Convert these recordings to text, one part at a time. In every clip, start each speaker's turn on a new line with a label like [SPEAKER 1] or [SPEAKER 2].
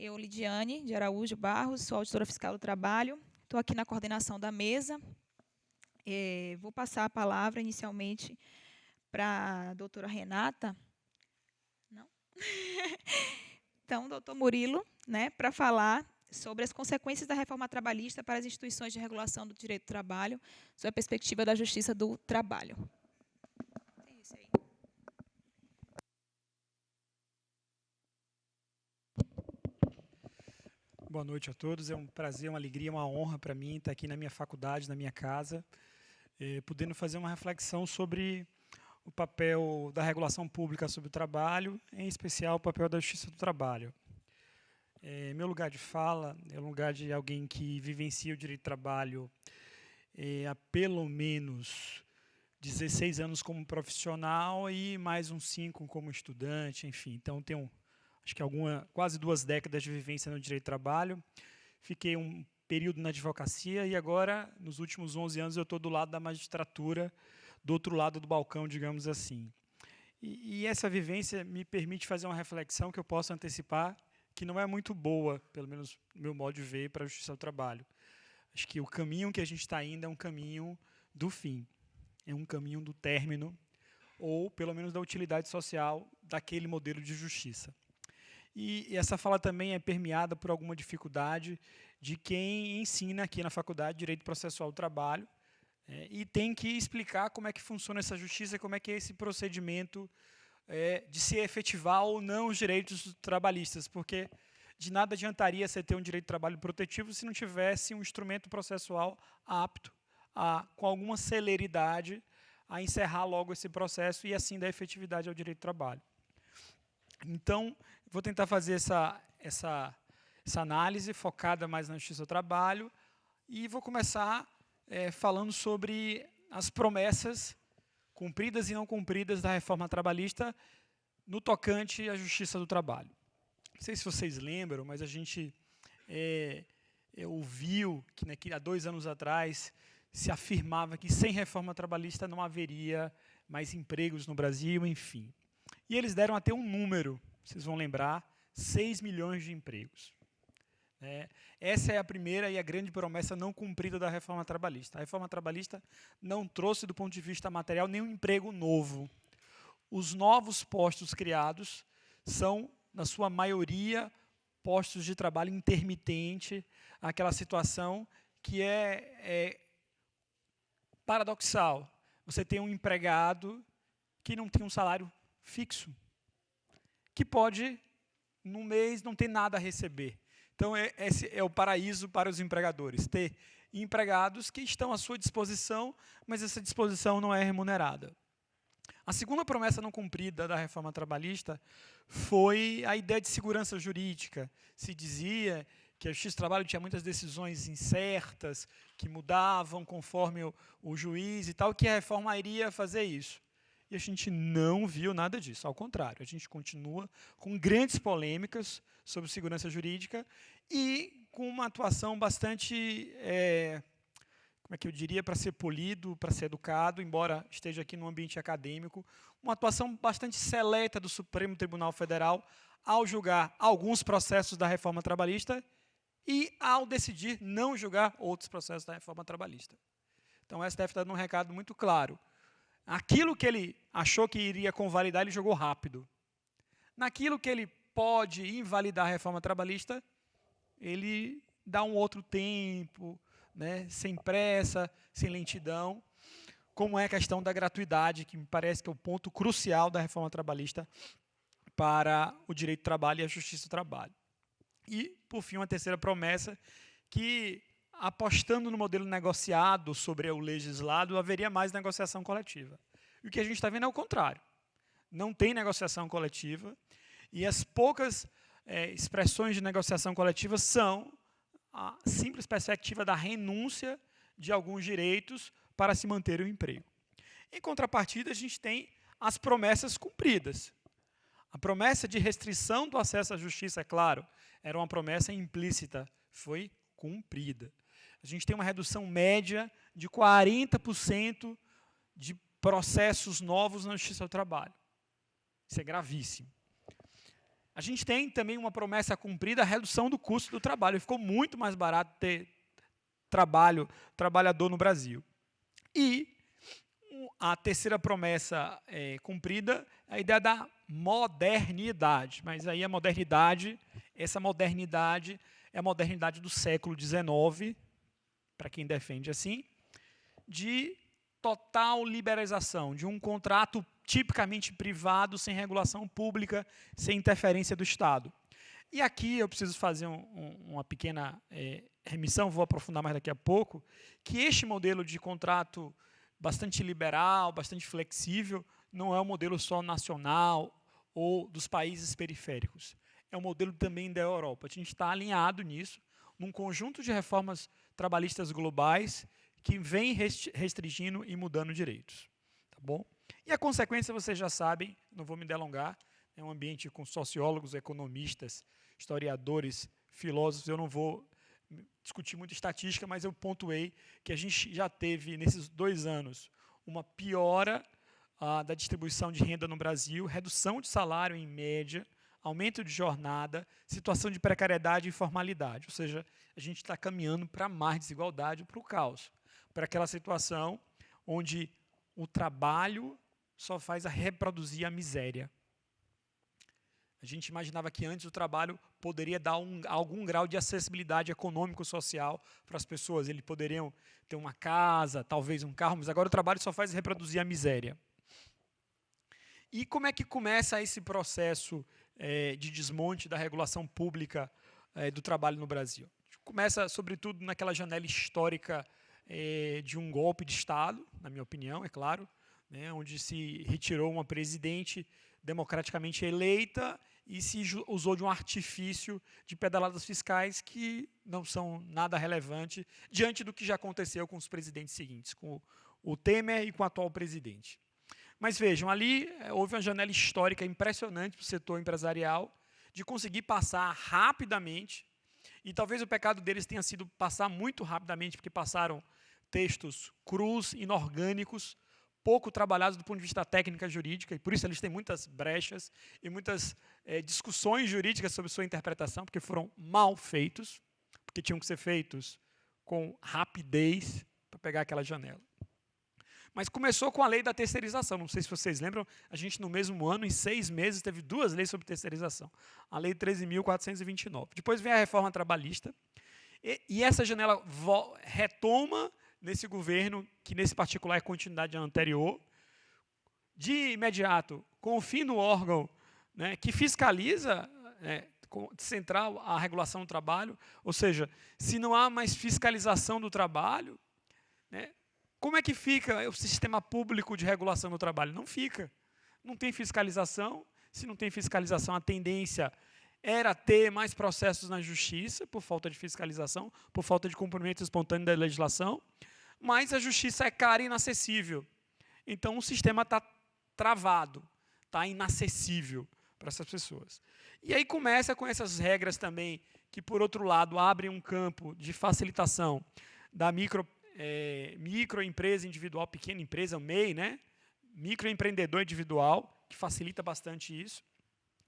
[SPEAKER 1] Eu, Lidiane de Araújo Barros, sou auditora fiscal do trabalho, estou aqui na coordenação da mesa. Vou passar a palavra inicialmente para a doutora Renata. Não? Então, doutor Murilo, né, para falar sobre as consequências da reforma trabalhista para as instituições de regulação do direito do trabalho, sob a perspectiva da justiça do trabalho. É isso aí.
[SPEAKER 2] Boa noite a todos. É um prazer, uma alegria, uma honra para mim estar aqui na minha faculdade, na minha casa, podendo fazer uma reflexão sobre o papel da regulação pública sobre o trabalho, em especial o papel da justiça do trabalho. Meu lugar de fala é o lugar de alguém que vivencia o direito do trabalho há pelo menos 16 anos como profissional e mais uns 5 como estudante, enfim. Então, tenho acho que quase 2 décadas de vivência no direito do trabalho. Fiquei um período na advocacia e agora, nos últimos 11 anos, eu estou do lado da magistratura, do outro lado do balcão, digamos assim. E essa vivência me permite fazer uma reflexão que eu posso antecipar, que não é muito boa, pelo menos no meu modo de ver, para a justiça do trabalho. Acho que o caminho que a gente está indo é um caminho do fim, é um caminho do término, ou pelo menos da utilidade social daquele modelo de justiça. E essa fala também é permeada por alguma dificuldade de quem ensina aqui na faculdade Direito Processual do Trabalho e tem que explicar como é que funciona essa justiça, como é que é esse procedimento de se efetivar ou não os direitos trabalhistas, porque de nada adiantaria você ter um direito de trabalho protetivo se não tivesse um instrumento processual apto com alguma celeridade a encerrar logo esse processo e assim dar efetividade ao direito do trabalho. Então, vou tentar fazer essa análise focada mais na justiça do trabalho e vou começar falando sobre as promessas cumpridas e não cumpridas da reforma trabalhista no tocante à justiça do trabalho. Não sei se vocês lembram, mas a gente ouviu que há 2 anos atrás se afirmava que sem reforma trabalhista não haveria mais empregos no Brasil, enfim. E eles deram até um número, vocês vão lembrar, 6 milhões de empregos. Essa é a primeira e a grande promessa não cumprida da reforma trabalhista. A reforma trabalhista não trouxe, do ponto de vista material, nenhum emprego novo. Os novos postos criados são, na sua maioria, postos de trabalho intermitente, aquela situação que é paradoxal. Você tem um empregado que não tem um salário fixo, que pode, num mês, não ter nada a receber. Então, esse é o paraíso para os empregadores, ter empregados que estão à sua disposição, mas essa disposição não é remunerada. A segunda promessa não cumprida da reforma trabalhista foi a ideia de segurança jurídica. Se dizia que a Justiça do Trabalho tinha muitas decisões incertas, que mudavam conforme o juiz e tal, que a reforma iria fazer isso. E a gente não viu nada disso, ao contrário, a gente continua com grandes polêmicas sobre segurança jurídica e com uma atuação bastante, como é que eu diria, para ser polido, para ser educado, embora esteja aqui no ambiente acadêmico, uma atuação bastante seleta do Supremo Tribunal Federal ao julgar alguns processos da reforma trabalhista e ao decidir não julgar outros processos da reforma trabalhista. Então, o STF está dando um recado muito claro. Aquilo que ele achou que iria convalidar, ele jogou rápido. Naquilo que ele pode invalidar a reforma trabalhista, ele dá um outro tempo, sem pressa, sem lentidão, como é a questão da gratuidade, que me parece que é o ponto crucial da reforma trabalhista para o direito do trabalho e a justiça do trabalho. E, por fim, uma terceira promessa, que, apostando no modelo negociado sobre o legislado, haveria mais negociação coletiva. E o que a gente está vendo é o contrário. Não tem negociação coletiva e as poucas expressões de negociação coletiva são a simples perspectiva da renúncia de alguns direitos para se manter o emprego. Em contrapartida, a gente tem as promessas cumpridas. A promessa de restrição do acesso à justiça, é claro, era uma promessa implícita, foi cumprida. A gente tem uma redução média de 40% de processos novos na justiça do trabalho. Isso é gravíssimo. A gente tem também uma promessa cumprida, a redução do custo do trabalho. Ficou muito mais barato ter trabalhador no Brasil. E a terceira promessa cumprida é a ideia da modernidade. Mas aí essa modernidade é a modernidade do século XIX, para quem defende assim, de total liberalização, de um contrato tipicamente privado, sem regulação pública, sem interferência do Estado. E aqui eu preciso fazer uma pequena remissão, vou aprofundar mais daqui a pouco, que este modelo de contrato bastante liberal, bastante flexível, não é um modelo só nacional ou dos países periféricos. É um modelo também da Europa. A gente está alinhado nisso, num conjunto de reformas trabalhistas globais que vem restringindo e mudando direitos. Tá bom? E a consequência, vocês já sabem, não vou me delongar, é um ambiente com sociólogos, economistas, historiadores, filósofos, eu não vou discutir muito estatística, mas eu pontuei que a gente já teve, nesses 2 anos, uma piora da distribuição de renda no Brasil, redução de salário em média, aumento de jornada, situação de precariedade e informalidade. Ou seja, a gente está caminhando para mais desigualdade, para o caos, para aquela situação onde o trabalho só faz a reproduzir a miséria. A gente imaginava que antes o trabalho poderia dar algum grau de acessibilidade econômico-social para as pessoas. Eles poderiam ter uma casa, talvez um carro, mas agora o trabalho só faz reproduzir a miséria. E como é que começa esse processo de desmonte da regulação pública do trabalho no Brasil? Começa, sobretudo, naquela janela histórica de um golpe de Estado, na minha opinião, é claro, né, onde se retirou uma presidente democraticamente eleita e se usou de um artifício de pedaladas fiscais que não são nada relevante diante do que já aconteceu com os presidentes seguintes, com o Temer e com o atual presidente. Mas vejam, ali houve uma janela histórica impressionante para o setor empresarial de conseguir passar rapidamente, e talvez o pecado deles tenha sido passar muito rapidamente, porque passaram textos crus, inorgânicos, pouco trabalhados do ponto de vista técnica jurídica, e por isso eles têm muitas brechas e muitas discussões jurídicas sobre sua interpretação, porque foram mal feitos, porque tinham que ser feitos com rapidez para pegar aquela janela. Mas começou com a lei da terceirização. Não sei se vocês lembram, a gente no mesmo ano, em 6 meses, teve 2 leis sobre terceirização. A lei 13.429. Depois vem a reforma trabalhista, e essa janela retoma nesse governo, que nesse particular é continuidade anterior, de imediato, com o fim do órgão, né, que fiscaliza, central a regulação do trabalho, ou seja, se não há mais fiscalização do trabalho, né, como é que fica o sistema público de regulação do trabalho? Não fica. Não tem fiscalização. Se não tem fiscalização, a tendência era ter mais processos na justiça, por falta de fiscalização, por falta de cumprimento espontâneo da legislação, mas a justiça é cara e inacessível. Então, o sistema está travado, está inacessível para essas pessoas. E aí começa com essas regras também, que, por outro lado, abrem um campo de facilitação da microempresa individual, pequena empresa, o MEI, né? Microempreendedor individual, que facilita bastante isso.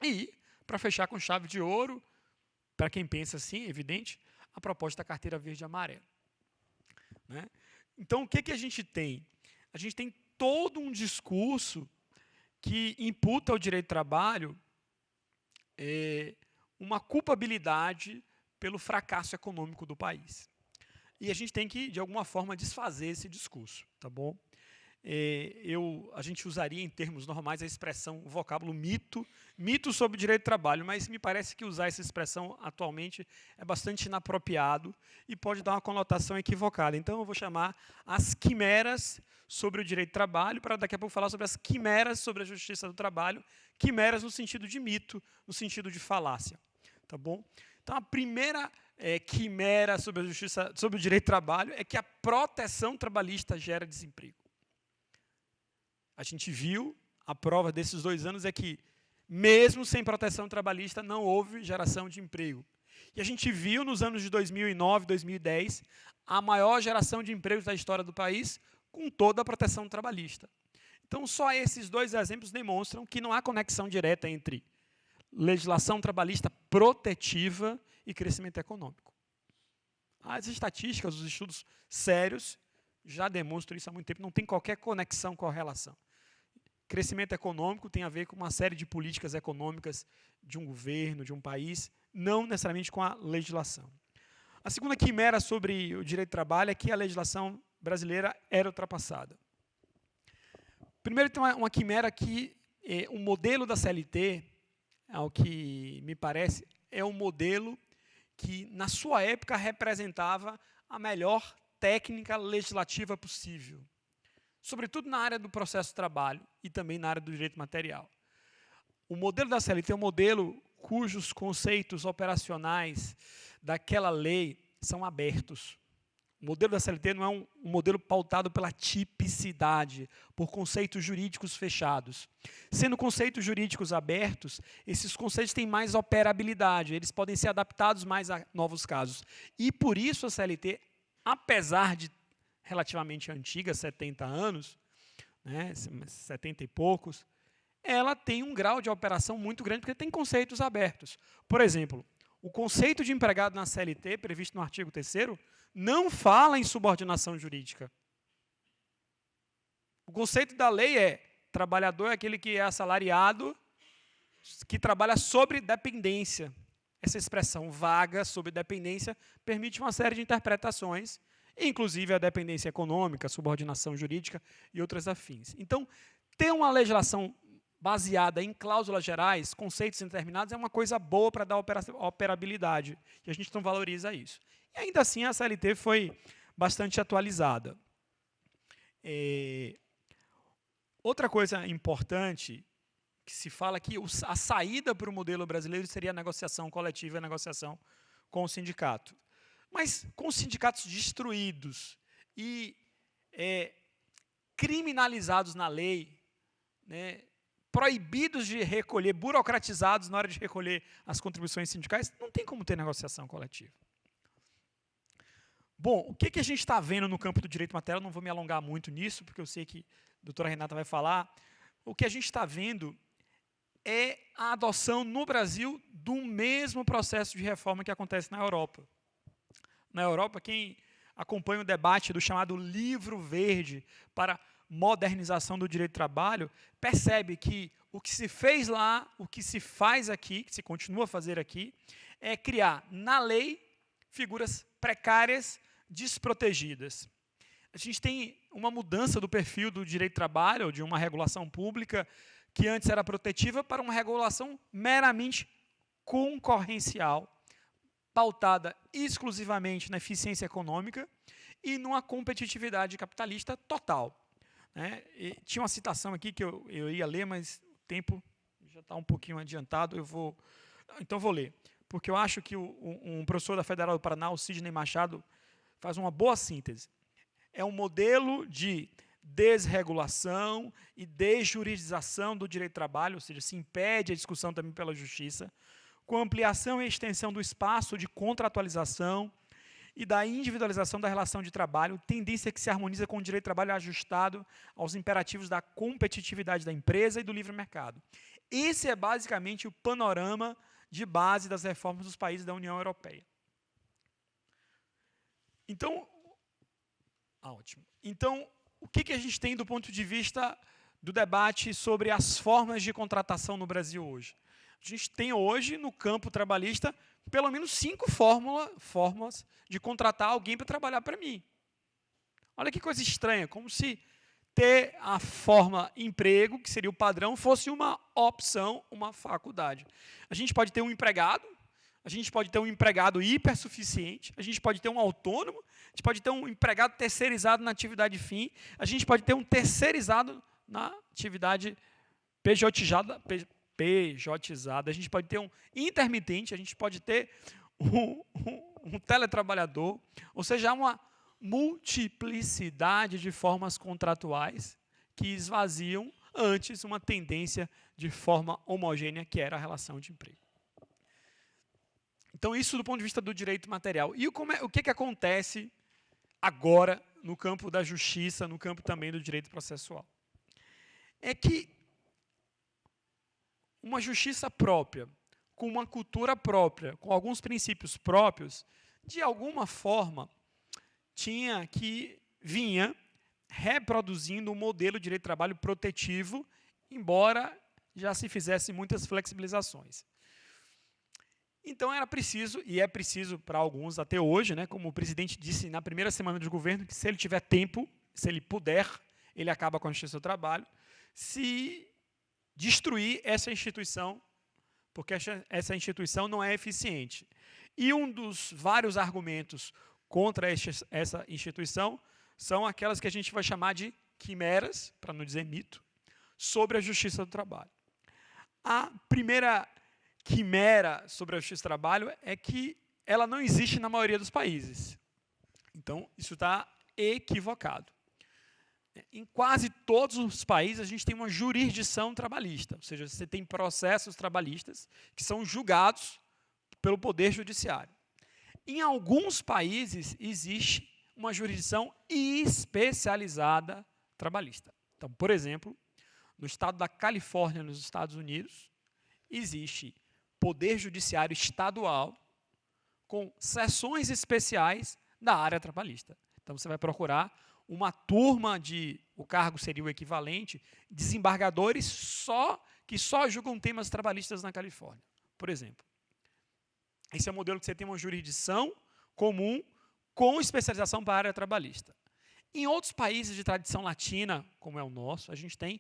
[SPEAKER 2] E, para fechar com chave de ouro, para quem pensa assim, evidente, a proposta da carteira verde e amarela. Né? Então, o que a gente tem? A gente tem todo um discurso que imputa ao direito do trabalho uma culpabilidade pelo fracasso econômico do país. E a gente tem que, de alguma forma, desfazer esse discurso, tá bom? A gente usaria, em termos normais, a expressão, o vocábulo mito sobre o direito do trabalho, mas me parece que usar essa expressão atualmente é bastante inapropriado e pode dar uma conotação equivocada. Então, eu vou chamar as quimeras sobre o direito do trabalho, para daqui a pouco falar sobre as quimeras sobre a justiça do trabalho, quimeras no sentido de mito, no sentido de falácia. Tá bom? Então, a primeira quimera sobre a justiça, sobre o direito do trabalho é que a proteção trabalhista gera desemprego. A gente viu, a prova desses 2 anos é que, mesmo sem proteção trabalhista, não houve geração de emprego. E a gente viu, nos anos de 2009, 2010, a maior geração de empregos da história do país, com toda a proteção trabalhista. Então, só esses 2 exemplos demonstram que não há conexão direta entre legislação trabalhista protetiva e crescimento econômico. As estatísticas, os estudos sérios já demonstram isso há muito tempo, não tem qualquer conexão, correlação. Crescimento econômico tem a ver com uma série de políticas econômicas de um governo, de um país, não necessariamente com a legislação. A segunda quimera sobre o direito do trabalho é que a legislação brasileira era ultrapassada. Primeiro, tem uma quimera que o modelo da CLT, ao que me parece, é um modelo que, na sua época, representava a melhor técnica legislativa possível, sobretudo na área do processo de trabalho e também na área do direito material. O modelo da CLT é um modelo cujos conceitos operacionais daquela lei são abertos. O modelo da CLT não é um modelo pautado pela tipicidade, por conceitos jurídicos fechados. Sendo conceitos jurídicos abertos, esses conceitos têm mais operabilidade, eles podem ser adaptados mais a novos casos. E, por isso, a CLT, apesar de relativamente antiga, 70 anos, né, 70 e poucos, ela tem um grau de operação muito grande, porque tem conceitos abertos. Por exemplo, o conceito de empregado na CLT, previsto no artigo 3º, não fala em subordinação jurídica. O conceito da lei é: trabalhador é aquele que é assalariado, que trabalha sobre dependência. Essa expressão vaga, sobre dependência, permite uma série de interpretações, inclusive a dependência econômica, subordinação jurídica e outras afins. Então, ter uma legislação baseada em cláusulas gerais, conceitos indeterminados, é uma coisa boa para dar operabilidade, e a gente não valoriza isso. E ainda assim, a CLT foi bastante atualizada. Outra coisa importante, que se fala que a saída para o modelo brasileiro seria a negociação coletiva e a negociação com o sindicato. Mas com os sindicatos destruídos e criminalizados na lei, né, proibidos de recolher, burocratizados na hora de recolher as contribuições sindicais, não tem como ter negociação coletiva. Bom, o que a gente está vendo no campo do direito material? Não vou me alongar muito nisso, porque eu sei que a doutora Renata vai falar. O que a gente está vendo é a adoção no Brasil do mesmo processo de reforma que acontece na Europa. Na Europa, quem acompanha o debate do chamado Livro Verde para modernização do direito do trabalho, percebe que o que se fez lá, o que se faz aqui, que se continua a fazer aqui, é criar na lei figuras precárias, desprotegidas. A gente tem uma mudança do perfil do direito do trabalho, de uma regulação pública, que antes era protetiva, para uma regulação meramente concorrencial, pautada exclusivamente na eficiência econômica e numa competitividade capitalista total. Né? Tinha uma citação aqui que eu ia ler, mas o tempo já está um pouquinho adiantado, então vou ler, porque eu acho que um professor da Federal do Paraná, o Sidney Machado, faz uma boa síntese. É um modelo de desregulação e desjuridização do direito do trabalho, ou seja, se impede a discussão também pela justiça, com ampliação e extensão do espaço de contratualização e da individualização da relação de trabalho, tendência que se harmoniza com o direito do trabalho ajustado aos imperativos da competitividade da empresa e do livre mercado. Esse é basicamente o panorama de base das reformas dos países da União Europeia. Então, ótimo. Então, o que a gente tem do ponto de vista do debate sobre as formas de contratação no Brasil hoje? A gente tem hoje, no campo trabalhista, pelo menos 5 formas de contratar alguém para trabalhar para mim. Olha que coisa estranha, como se ter a forma emprego, que seria o padrão, fosse uma opção, uma faculdade. A gente pode ter um empregado, a gente pode ter um empregado hipersuficiente, a gente pode ter um autônomo, a gente pode ter um empregado terceirizado na atividade fim, a gente pode ter um terceirizado na atividade PJizada, a gente pode ter um intermitente, a gente pode ter um teletrabalhador, ou seja, há uma multiplicidade de formas contratuais que esvaziam antes uma tendência de forma homogênea, que era a relação de emprego. Então, isso do ponto de vista do direito material. E o que acontece agora no campo da justiça, no campo também do direito processual? É que uma justiça própria, com uma cultura própria, com alguns princípios próprios, de alguma forma, vinha reproduzindo um modelo de direito de trabalho protetivo, embora já se fizesse muitas flexibilizações. Então era preciso, e é preciso para alguns até hoje, né, como o presidente disse na primeira semana de governo, que se ele tiver tempo, se ele puder, ele acaba com a Justiça do Trabalho, se destruir essa instituição, porque essa instituição não é eficiente. E um dos vários argumentos contra essa instituição são aquelas que a gente vai chamar de quimeras, para não dizer mito, sobre a Justiça do Trabalho. A primeira quimera sobre a Justiça do Trabalho é que ela não existe na maioria dos países. Então, isso está equivocado. Em quase todos os países, a gente tem uma jurisdição trabalhista, ou seja, você tem processos trabalhistas que são julgados pelo Poder Judiciário. Em alguns países, existe uma jurisdição especializada trabalhista. Então, por exemplo, no estado da Califórnia, nos Estados Unidos, existe Poder Judiciário Estadual com seções especiais da área trabalhista. Então, você vai procurar uma turma o cargo seria o equivalente, desembargadores que só julgam temas trabalhistas na Califórnia, por exemplo. Esse é o modelo que você tem uma jurisdição comum com especialização para a área trabalhista. Em outros países de tradição latina, como é o nosso, a gente tem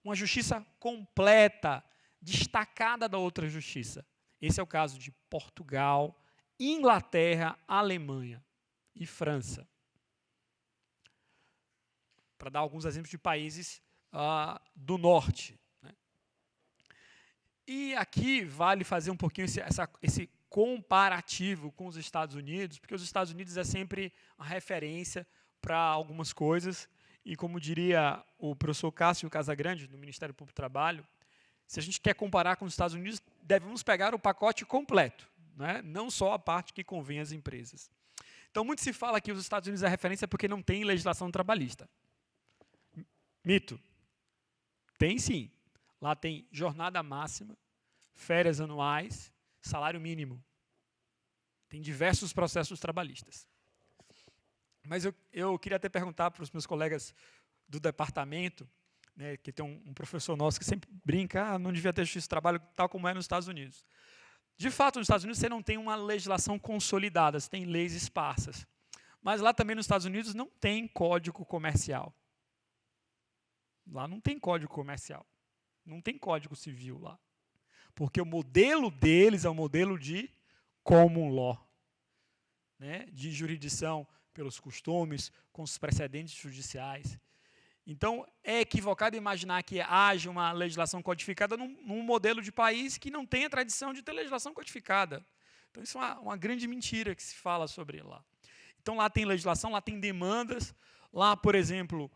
[SPEAKER 2] uma justiça completa, destacada da outra justiça. Esse é o caso de Portugal, Inglaterra, Alemanha e França. Para dar alguns exemplos de países do norte. Né? E aqui vale fazer um pouquinho esse comparativo com os Estados Unidos, porque os Estados Unidos é sempre a referência para algumas coisas, e como diria o professor Cássio Casagrande, do Ministério Público do Trabalho, se a gente quer comparar com os Estados Unidos, devemos pegar o pacote completo, né? Não só a parte que convém às empresas. Então, muito se fala que os Estados Unidos é referência porque não tem legislação trabalhista. Mito. Tem sim. Lá tem jornada máxima, férias anuais, salário mínimo. Tem diversos processos trabalhistas. Mas eu queria até perguntar para os meus colegas do departamento, né, que tem um professor nosso que sempre brinca, não devia ter justiça do trabalho tal como é nos Estados Unidos. De fato, nos Estados Unidos você não tem uma legislação consolidada, você tem leis esparsas. Mas lá também nos Estados Unidos não tem código comercial. Lá não tem código comercial. Não tem código civil lá. Porque o modelo deles é um modelo de common law, né, de jurisdição pelos costumes, com os precedentes judiciais. Então, é equivocado imaginar que haja uma legislação codificada num modelo de país que não tem a tradição de ter legislação codificada. Então, isso é uma grande mentira que se fala sobre lá. Então, lá tem legislação, lá tem demandas. Lá, por exemplo,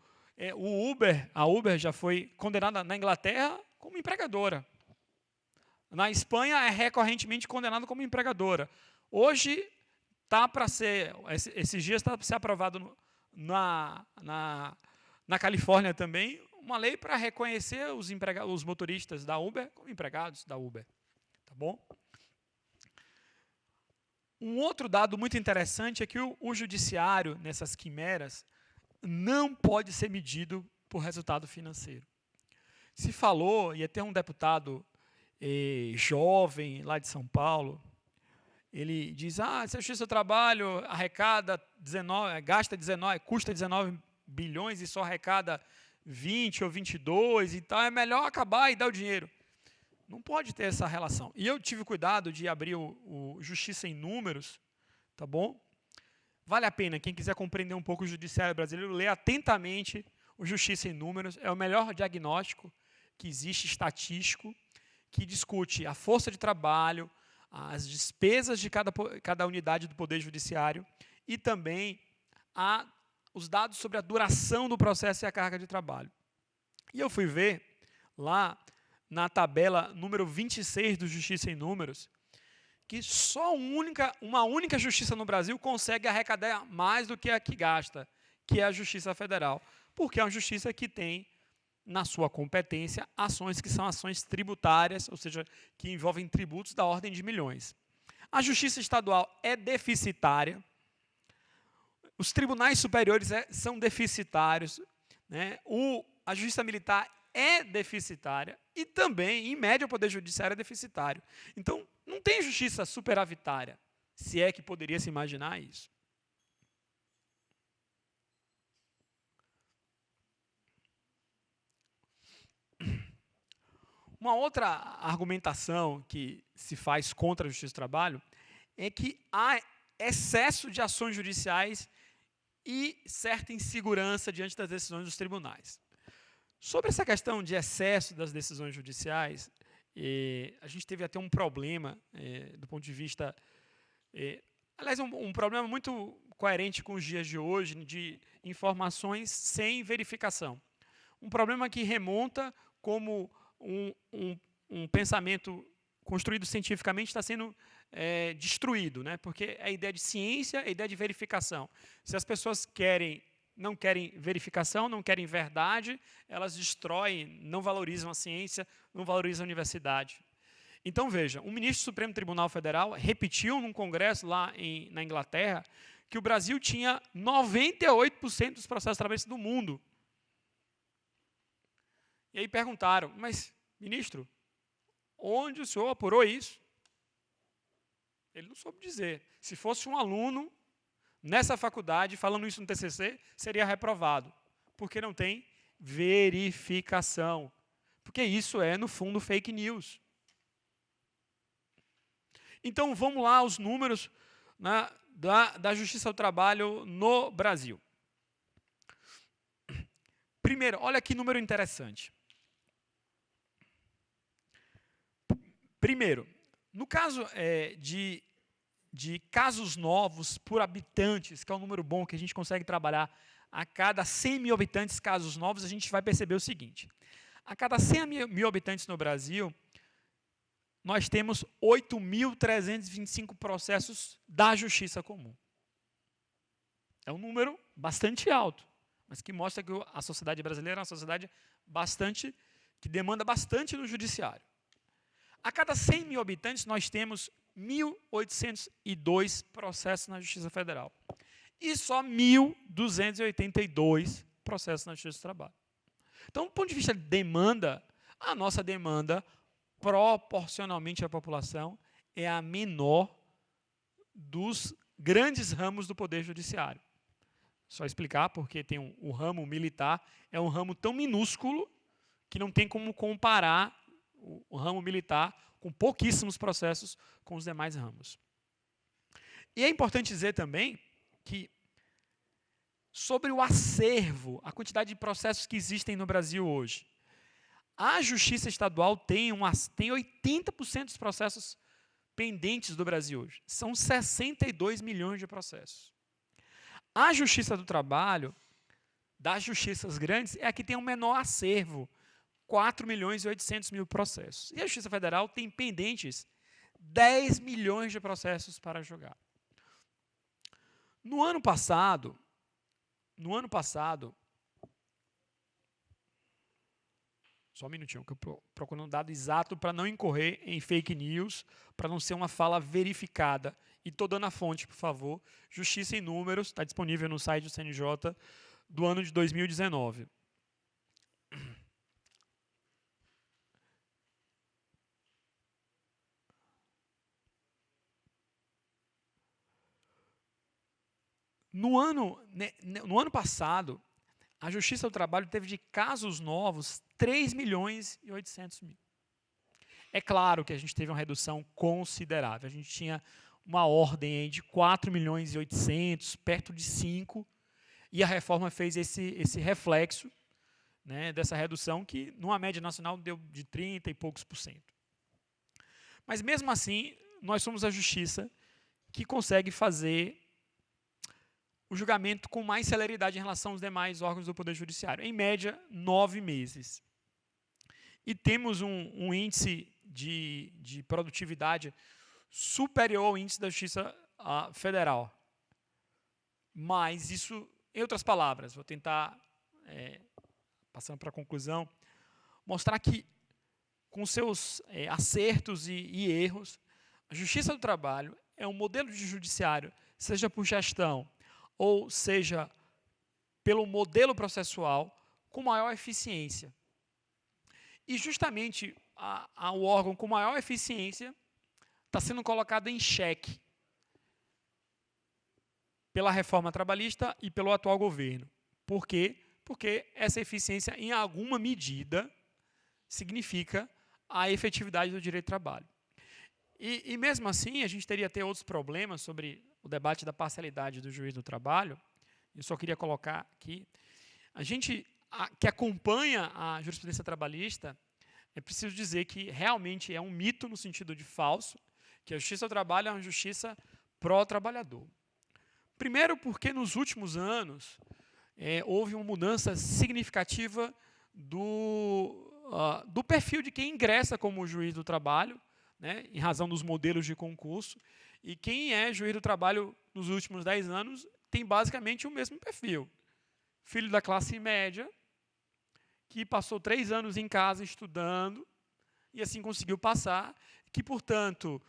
[SPEAKER 2] a Uber já foi condenada na Inglaterra como empregadora. Na Espanha, é recorrentemente condenada como empregadora. Hoje, está para ser, esses dias está para ser aprovado na Califórnia também, uma lei para reconhecer os motoristas da Uber como empregados da Uber. Tá bom? Um outro dado muito interessante é que o judiciário, nessas quimeras, não pode ser medido por resultado financeiro. Se falou, e até um deputado jovem lá de São Paulo, ele diz, se a Justiça do Trabalho arrecada 19, custa 19 bilhões e só arrecada 20 ou 22, então é melhor acabar e dar o dinheiro. Não pode ter essa relação. E eu tive cuidado de abrir o Justiça em Números, tá bom? Vale a pena, quem quiser compreender um pouco o judiciário brasileiro, ler atentamente o Justiça em Números, é o melhor diagnóstico que existe, estatístico, que discute a força de trabalho, as despesas de cada unidade do Poder Judiciário e também os dados sobre a duração do processo e a carga de trabalho. E eu fui ver lá na tabela número 26 do Justiça em Números, que só uma única justiça no Brasil consegue arrecadar mais do que a que gasta, que é a Justiça Federal, porque é uma justiça que tem na sua competência, ações que são ações tributárias, ou seja, que envolvem tributos da ordem de milhões. A Justiça Estadual é deficitária, os tribunais superiores são deficitários, né? A Justiça Militar é deficitária e também, em média, o Poder Judiciário é deficitário. Então, não tem justiça superavitária, se é que poderia se imaginar isso. Uma outra argumentação que se faz contra a Justiça do Trabalho é que há excesso de ações judiciais e certa insegurança diante das decisões dos tribunais. Sobre essa questão de excesso das decisões judiciais, a gente teve até um problema do ponto de vista... aliás, um problema muito coerente com os dias de hoje, de informações sem verificação. Um problema que remonta como um pensamento construído cientificamente está sendo destruído, né? Porque a ideia de ciência é a ideia de verificação. Se as pessoas não querem verificação, não querem verdade, elas destroem, não valorizam a ciência, não valorizam a universidade. Então, veja, o ministro do Supremo Tribunal Federal repetiu num congresso lá na Inglaterra que o Brasil tinha 98% dos processos trabalhistas do mundo. E aí perguntaram, mas, ministro, onde o senhor apurou isso? Ele não soube dizer. Se fosse um aluno nessa faculdade falando isso no TCC, seria reprovado, porque não tem verificação. Porque isso é, no fundo, fake news. Então, vamos lá aos números, né, da Justiça do Trabalho no Brasil. Primeiro, olha que número interessante. Primeiro, no caso de casos novos por habitantes, que é um número bom que a gente consegue trabalhar a cada 100 mil habitantes, casos novos, a gente vai perceber o seguinte. A cada 100 mil habitantes no Brasil, nós temos 8.325 processos da Justiça Comum. É um número bastante alto, mas que mostra que a sociedade brasileira é uma sociedade que demanda bastante no judiciário. A cada 100 mil habitantes, nós temos 1.802 processos na Justiça Federal. E só 1.282 processos na Justiça do Trabalho. Então, do ponto de vista de demanda, a nossa demanda, proporcionalmente à população, é a menor dos grandes ramos do Poder Judiciário. Só explicar, porque tem o ramo militar, é um ramo tão minúsculo que não tem como comparar o ramo militar com pouquíssimos processos com os demais ramos. E é importante dizer também que, sobre o acervo, a quantidade de processos que existem no Brasil hoje, a Justiça Estadual tem 80% dos processos pendentes do Brasil hoje. São 62 milhões de processos. A Justiça do Trabalho, das justiças grandes, é a que tem o menor acervo, 4.800.000 processos. E a Justiça Federal tem pendentes 10 milhões de processos para julgar. No ano passado, só um minutinho, que eu estou procurando um dado exato para não incorrer em fake news, para não ser uma fala verificada. E estou dando a fonte, por favor. Justiça em Números, está disponível no site do CNJ, do ano de 2019. No ano passado, a Justiça do Trabalho teve de casos novos 3.800.000. É claro que a gente teve uma redução considerável. A gente tinha uma ordem aí de 4.800.000, perto de 5, e a reforma fez esse reflexo, né, dessa redução que, numa média nacional, deu de 30 e poucos %. Mas, mesmo assim, nós somos a Justiça que consegue fazer o julgamento com mais celeridade em relação aos demais órgãos do Poder Judiciário. Em média, 9 meses. E temos um índice de produtividade superior ao índice da Justiça Federal. Mas isso, em outras palavras, vou tentar, passando para a conclusão, mostrar que, com seus acertos e erros, a Justiça do Trabalho é um modelo de judiciário, seja por gestão ou seja pelo modelo processual, com maior eficiência. E justamente o órgão com maior eficiência está sendo colocado em xeque pela reforma trabalhista e pelo atual governo. Por quê? Porque essa eficiência, em alguma medida, significa a efetividade do direito do trabalho. E mesmo assim, a gente teria até outros problemas sobre o debate da parcialidade do juiz do trabalho. Eu só queria colocar aqui. A gente que acompanha a jurisprudência trabalhista, é preciso dizer que realmente é um mito no sentido de falso, que a justiça do trabalho é uma justiça pró-trabalhador. Primeiro porque nos últimos anos houve uma mudança significativa do perfil de quem ingressa como juiz do trabalho, né, em razão dos modelos de concurso, e quem é juiz do trabalho nos últimos 10 anos tem basicamente o mesmo perfil. Filho da classe média, que passou 3 anos em casa estudando, e assim conseguiu passar, que, portanto,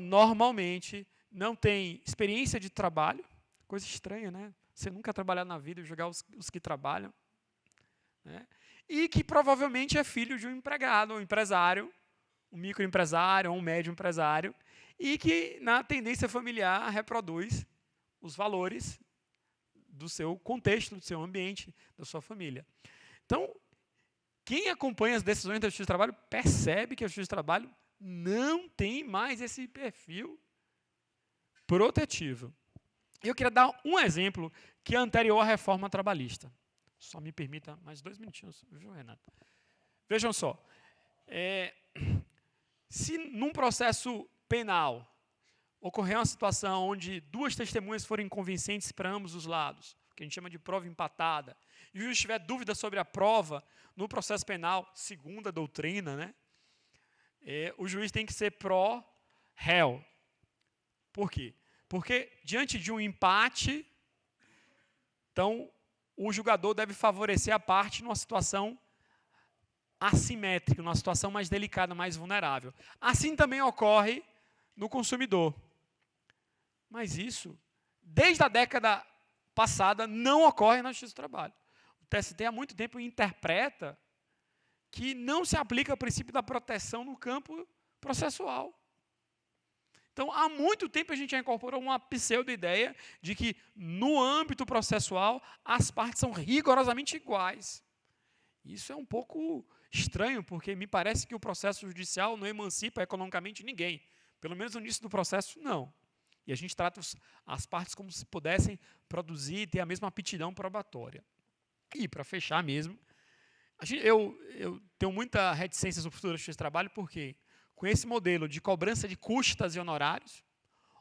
[SPEAKER 2] normalmente não tem experiência de trabalho, coisa estranha, né? Você nunca trabalhar na vida e julgar os que trabalham, né? E que provavelmente é filho de um empregado, um empresário, um microempresário ou um médio empresário, e que, na tendência familiar, reproduz os valores do seu contexto, do seu ambiente, da sua família. Então, quem acompanha as decisões da Justiça do Trabalho percebe que a Justiça do Trabalho não tem mais esse perfil protetivo. Eu queria dar um exemplo que é anterior à reforma trabalhista. Só me permita mais 2 minutinhos, viu, Renato? Vejam só. Se num processo penal ocorrer uma situação onde 2 testemunhas forem convincentes para ambos os lados, que a gente chama de prova empatada, e o juiz tiver dúvida sobre a prova no processo penal, segundo a doutrina, né, o juiz tem que ser pró-réu. Por quê? Porque, diante de um empate, então, o julgador deve favorecer a parte numa situação assimétrica, numa situação mais delicada, mais vulnerável. Assim também ocorre no consumidor. Mas isso, desde a década passada, não ocorre na Justiça do Trabalho. O TST há muito tempo interpreta que não se aplica o princípio da proteção no campo processual. Então, há muito tempo a gente já incorporou uma pseudo-ideia de que, no âmbito processual, as partes são rigorosamente iguais. Isso é um pouco estranho, porque me parece que o processo judicial não emancipa economicamente ninguém. Pelo menos no início do processo, não. E a gente trata as partes como se pudessem produzir e ter a mesma aptidão probatória. E, para fechar mesmo, eu tenho muita reticência sobre o futuro da Justiça do Trabalho, porque com esse modelo de cobrança de custas e honorários,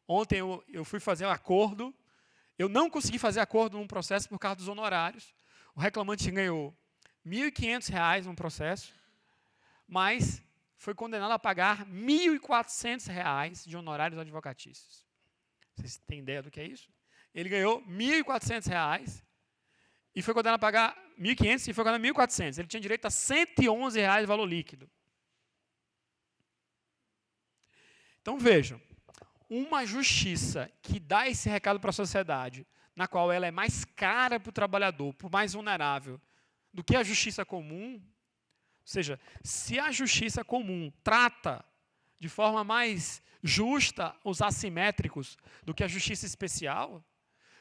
[SPEAKER 2] ontem eu fui fazer um acordo, eu não consegui fazer acordo num processo por causa dos honorários. O reclamante ganhou R$ 1.500 num processo, mas foi condenado a pagar R$ 1.400 de honorários advocatícios. Vocês têm ideia do que é isso? Ele ganhou R$ 1.400 e foi condenado a pagar R$ 1.500 e foi condenado a R$ 1.400. Ele tinha direito a R$ 111 de valor líquido. Então, vejam, uma justiça que dá esse recado para a sociedade, na qual ela é mais cara para o trabalhador, por mais vulnerável, do que a justiça comum, ou seja, se a justiça comum trata de forma mais justa os assimétricos do que a justiça especial,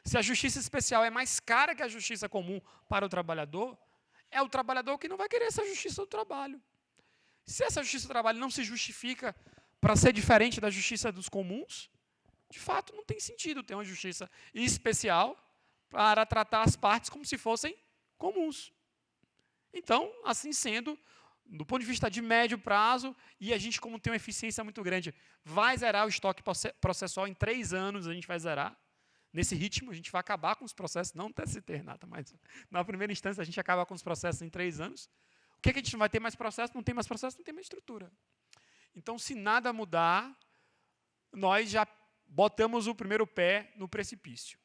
[SPEAKER 2] se a justiça especial é mais cara que a justiça comum para o trabalhador, é o trabalhador que não vai querer essa justiça do trabalho. Se essa justiça do trabalho não se justifica para ser diferente da justiça dos comuns, de fato não tem sentido ter uma justiça especial para tratar as partes como se fossem comuns. Então, assim sendo, do ponto de vista de médio prazo, e a gente, como tem uma eficiência muito grande, vai zerar o estoque processual em 3 anos, a gente vai zerar. Nesse ritmo, a gente vai acabar com os processos, não TST, Renata, mas na primeira instância a gente acaba com os processos em 3 anos. O que é que a gente não vai ter mais processo? Não tem mais processo, não tem mais estrutura. Então, se nada mudar, nós já botamos o primeiro pé no precipício.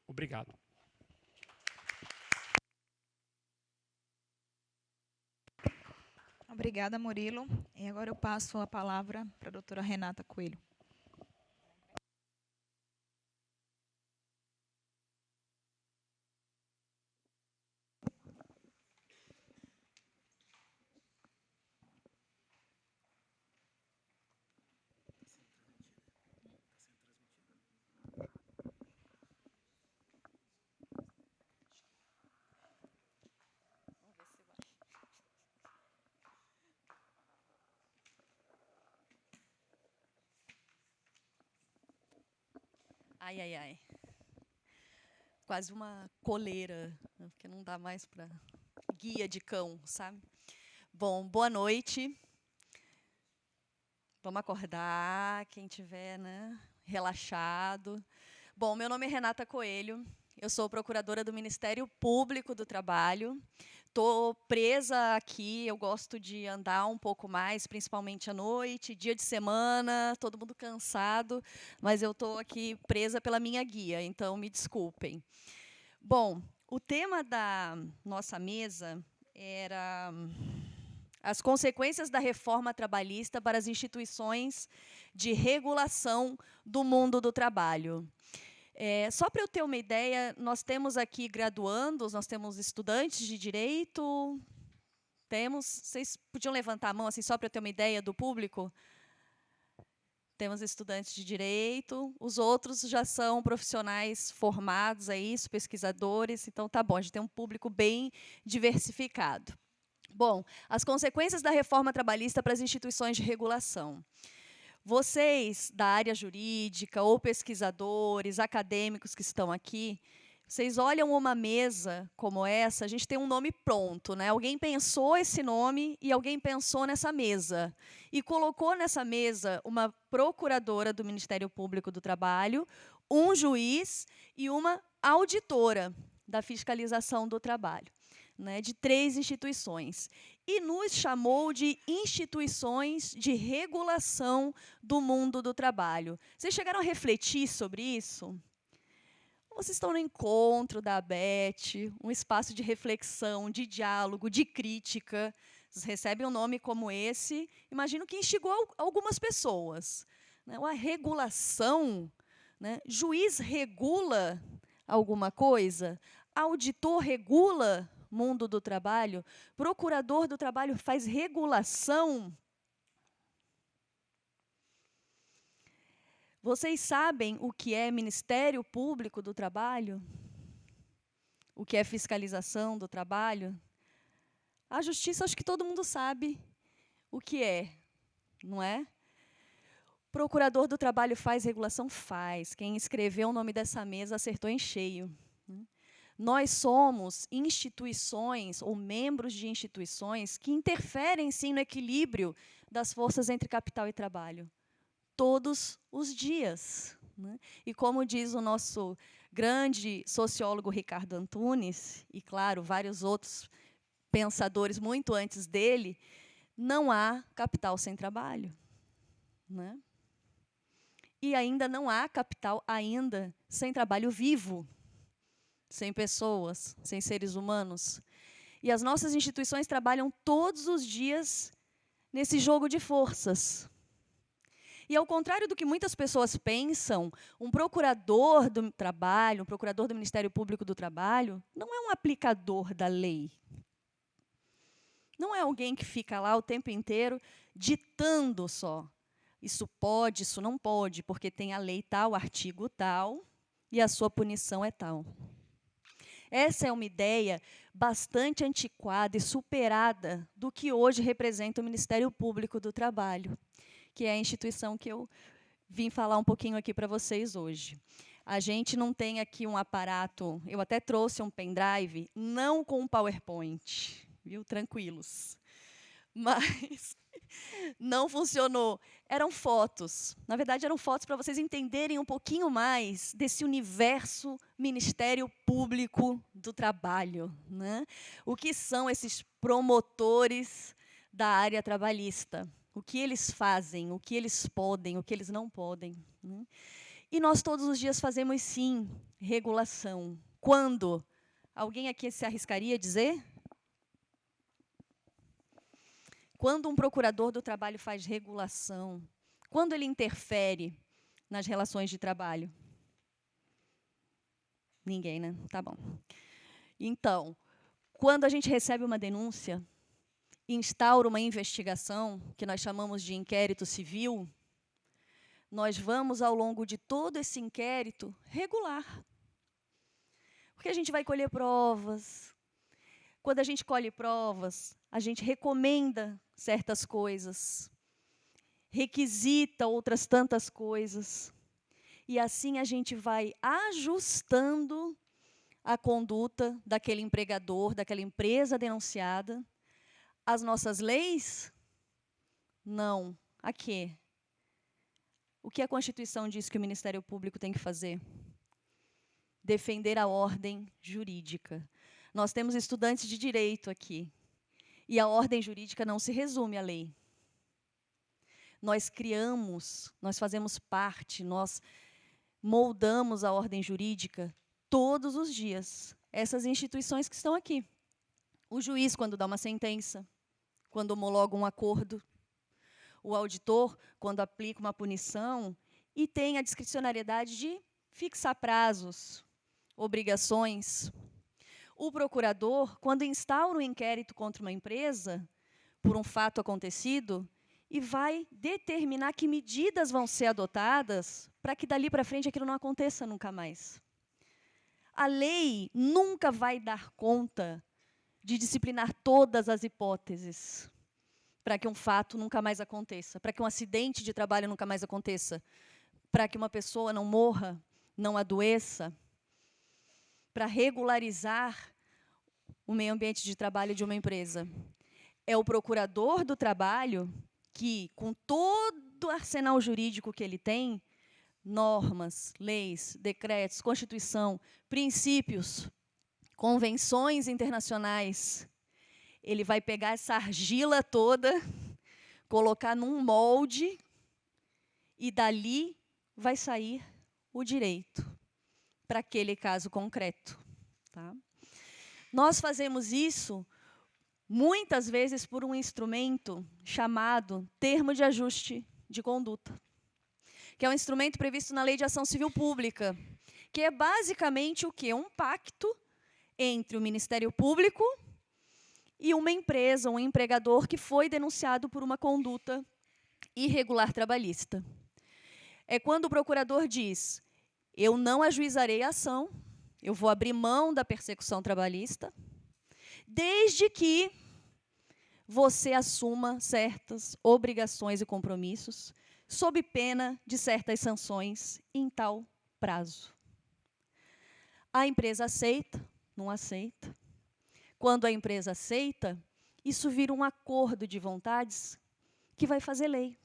[SPEAKER 2] Obrigado.
[SPEAKER 1] Obrigada, Murilo. E agora eu passo a palavra para a doutora Renata Coelho.
[SPEAKER 3] Ai, ai, ai. Quase uma coleira, né, porque não dá mais para guia de cão, sabe? Bom, boa noite. Vamos acordar, quem tiver, né, relaxado. Bom, meu nome é Renata Coelho. Eu sou procuradora do Ministério Público do Trabalho. Estou presa aqui, eu gosto de andar um pouco mais, principalmente à noite, dia de semana, todo mundo cansado, mas eu estou aqui presa pela minha guia, então me desculpem. Bom, o tema da nossa mesa era as consequências da reforma trabalhista para as instituições de regulação do mundo do trabalho. Só para eu ter uma ideia, nós temos aqui graduandos, nós temos estudantes de direito. Temos? Vocês podiam levantar a mão assim, só para eu ter uma ideia do público? Temos estudantes de direito, os outros já são profissionais formados, pesquisadores, então tá bom, a gente tem um público bem diversificado. Bom, as consequências da reforma trabalhista para as instituições de regulação. Vocês da área jurídica ou pesquisadores, acadêmicos que estão aqui, vocês olham uma mesa como essa, a gente tem um nome pronto, né? Alguém pensou esse nome e alguém pensou nessa mesa. E colocou nessa mesa uma procuradora do Ministério Público do Trabalho, um juiz e uma auditora da fiscalização do trabalho, né, de 3 instituições. E nos chamou de instituições de regulação do mundo do trabalho. Vocês chegaram a refletir sobre isso? Vocês estão no encontro da ABET, um espaço de reflexão, de diálogo, de crítica. Vocês recebem um nome como esse, imagino que instigou algumas pessoas. Né? A regulação, né? Juiz regula alguma coisa? Auditor regula mundo do trabalho? Procurador do trabalho faz regulação? Vocês sabem o que é Ministério Público do Trabalho? O que é fiscalização do trabalho? A justiça, acho que todo mundo sabe o que é, não é? Procurador do trabalho faz regulação? Faz. Quem escreveu o nome dessa mesa acertou em cheio. Nós somos instituições ou membros de instituições que interferem, sim, no equilíbrio das forças entre capital e trabalho, todos os dias. Né? E como diz o nosso grande sociólogo Ricardo Antunes, e, claro, vários outros pensadores muito antes dele, não há capital sem trabalho. Né? E ainda não há capital ainda sem trabalho vivo, sem pessoas, sem seres humanos. E as nossas instituições trabalham todos os dias nesse jogo de forças. E, ao contrário do que muitas pessoas pensam, um procurador do trabalho, um procurador do Ministério Público do Trabalho, não é um aplicador da lei. Não é alguém que fica lá o tempo inteiro ditando só. Isso pode, isso não pode, porque tem a lei tal, artigo tal, e a sua punição é tal. Essa é uma ideia bastante antiquada e superada do que hoje representa o Ministério Público do Trabalho, que é a instituição que eu vim falar um pouquinho aqui para vocês hoje. A gente não tem aqui um aparato, eu até trouxe um pendrive, não com um PowerPoint, viu? Tranquilos. Mas não funcionou. Eram fotos. Na verdade, eram fotos para vocês entenderem um pouquinho mais desse universo Ministério Público do Trabalho. Né? O que são esses promotores da área trabalhista? O que eles fazem, o que eles podem, o que eles não podem. Né? E nós todos os dias fazemos, sim, regulação. Quando? Alguém aqui se arriscaria a dizer? Quando um procurador do trabalho faz regulação, quando ele interfere nas relações de trabalho? Ninguém, né? Tá bom. Então, quando a gente recebe uma denúncia, instaura uma investigação, que nós chamamos de inquérito civil, nós vamos, ao longo de todo esse inquérito, regular. Porque a gente vai colher provas. Quando a gente colhe provas, a gente recomenda certas coisas, requisita outras tantas coisas. E assim a gente vai ajustando a conduta daquele empregador, daquela empresa denunciada. As nossas leis? Não. A quê? O que a Constituição diz que o Ministério Público tem que fazer? Defender a ordem jurídica. Nós temos estudantes de direito aqui. E a ordem jurídica não se resume à lei. Nós criamos, nós fazemos parte, nós moldamos a ordem jurídica todos os dias. Essas instituições que estão aqui. O juiz, quando dá uma sentença, quando homologa um acordo. O auditor, quando aplica uma punição, e tem a discricionariedade de fixar prazos, obrigações. O procurador, quando instaura um inquérito contra uma empresa, por um fato acontecido, e vai determinar que medidas vão ser adotadas para que dali para frente aquilo não aconteça nunca mais. A lei nunca vai dar conta de disciplinar todas as hipóteses para que um fato nunca mais aconteça, para que um acidente de trabalho nunca mais aconteça, para que uma pessoa não morra, não adoeça, para regularizar o meio ambiente de trabalho de uma empresa. É o procurador do trabalho que, com todo o arsenal jurídico que ele tem, normas, leis, decretos, Constituição, princípios, convenções internacionais, ele vai pegar essa argila toda, colocar num molde, e dali vai sair o direito para aquele caso concreto. Tá? Nós fazemos isso muitas vezes por um instrumento chamado termo de ajuste de conduta, que é um instrumento previsto na Lei de Ação Civil Pública, que é basicamente o quê? Um pacto entre o Ministério Público e uma empresa, um empregador que foi denunciado por uma conduta irregular trabalhista. É quando o procurador diz: eu não ajuizarei a ação, eu vou abrir mão da persecução trabalhista, desde que você assuma certas obrigações e compromissos, sob pena de certas sanções em tal prazo. A empresa aceita, não aceita. Quando a empresa aceita, isso vira um acordo de vontades que vai fazer lei.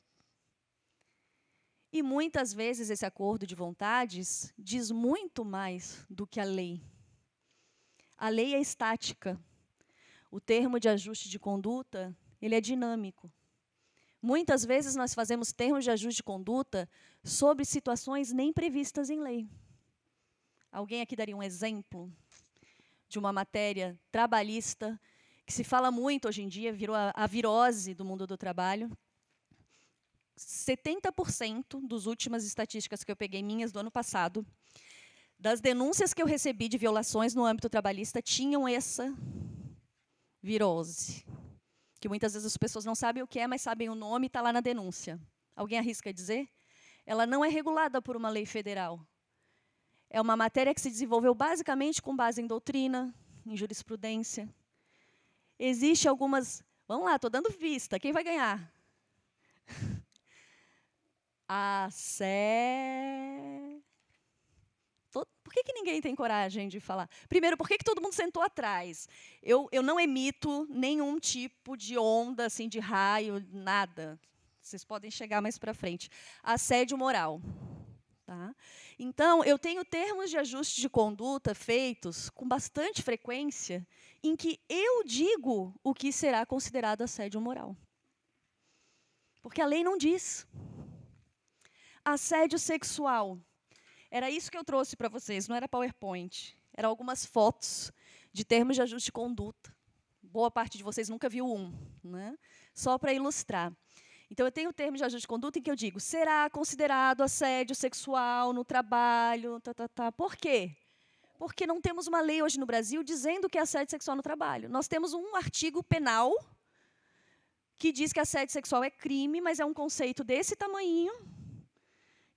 [SPEAKER 3] E muitas vezes esse acordo de vontades diz muito mais do que a lei. A lei é estática. O termo de ajuste de conduta, ele é dinâmico. Muitas vezes nós fazemos termos de ajuste de conduta sobre situações nem previstas em lei. Alguém aqui daria um exemplo de uma matéria trabalhista que se fala muito hoje em dia, virou a virose do mundo do trabalho. 70% das últimas estatísticas que eu peguei minhas do ano passado, das denúncias que eu recebi de violações no âmbito trabalhista, tinham essa virose, que muitas vezes as pessoas não sabem o que é, mas sabem o nome e está lá na denúncia. Alguém arrisca dizer? Ela não é regulada por uma lei federal. É uma matéria que se desenvolveu basicamente com base em doutrina, em jurisprudência. Existe algumas... Vamos lá, estou dando vista. Quem vai ganhar? Por que ninguém tem coragem de falar? Primeiro, por que todo mundo sentou atrás? Eu não emito nenhum tipo de onda, assim, de raio, nada. Vocês podem chegar mais para frente. Assédio moral. Tá? Então, eu tenho termos de ajuste de conduta feitos com bastante frequência, em que eu digo o que será considerado assédio moral. Porque a lei não diz. Assédio sexual. Era isso que eu trouxe para vocês, não era PowerPoint. Eram algumas fotos de termos de ajuste de conduta boa parte de vocês nunca viu um, né? Só para ilustrar. Então, eu tenho o termo de ajuste de conduta em que eu digo, será considerado assédio sexual no trabalho, Por quê? Porque não temos uma lei hoje no Brasil dizendo que é assédio sexual no trabalho. Nós temos um artigo penal que diz que assédio sexual é crime, mas é um conceito desse tamanhinho,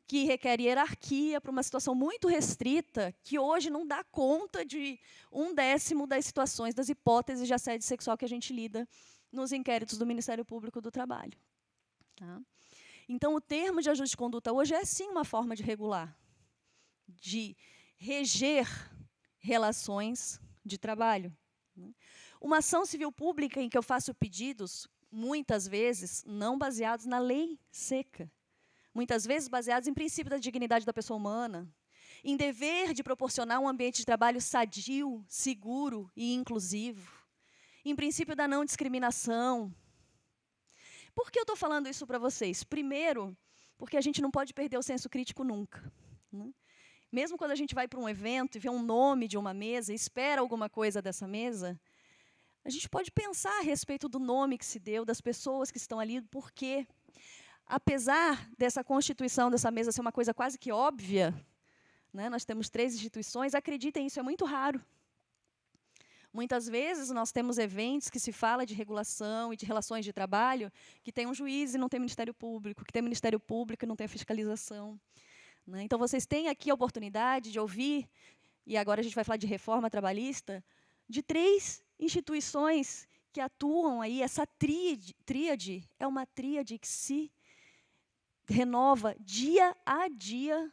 [SPEAKER 3] que requer hierarquia para uma situação muito restrita, que hoje não dá conta de 1/10 das situações, das hipóteses de assédio sexual que a gente lida nos inquéritos do Ministério Público do Trabalho. Tá? Então, o termo de ajuste de conduta hoje é, sim, uma forma de regular, de reger relações de trabalho. Uma ação civil pública em que eu faço pedidos, muitas vezes, não baseados na lei seca, muitas vezes baseados em princípio da dignidade da pessoa humana, em dever de proporcionar um ambiente de trabalho sadio, seguro e inclusivo, em princípio da não discriminação. Por que eu estou falando isso para vocês? Primeiro, porque a gente não pode perder o senso crítico nunca, né? Mesmo quando a gente vai para um evento e vê um nome de uma mesa, espera alguma coisa dessa mesa, a gente pode pensar a respeito do nome que se deu, das pessoas que estão ali, porque, apesar dessa constituição dessa mesa ser uma coisa quase que óbvia, né, nós temos 3 instituições, acreditem, isso é muito raro. Muitas vezes nós temos eventos que se fala de regulação e de relações de trabalho, que tem um juiz e não tem Ministério Público, que tem Ministério Público e não tem a fiscalização. Né? Então, vocês têm aqui a oportunidade de ouvir, e agora a gente vai falar de reforma trabalhista, de 3 instituições que atuam aí, essa tríade é uma tríade que se renova dia a dia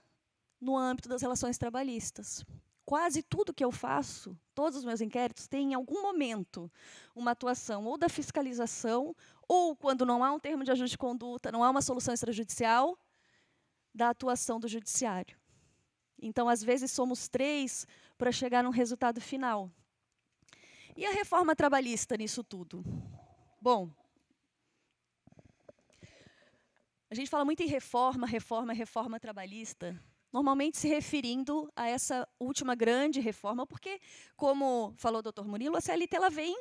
[SPEAKER 3] no âmbito das relações trabalhistas. Quase tudo que eu faço, todos os meus inquéritos, tem em algum momento uma atuação ou da fiscalização, ou quando não há um termo de ajuste de conduta, não há uma solução extrajudicial, da atuação do judiciário. Então, às vezes, somos 3 para chegar num resultado final. E a reforma trabalhista nisso tudo? Bom, a gente fala muito em reforma trabalhista, normalmente se referindo a essa última grande reforma, porque, como falou o doutor Murilo, a CLT ela vem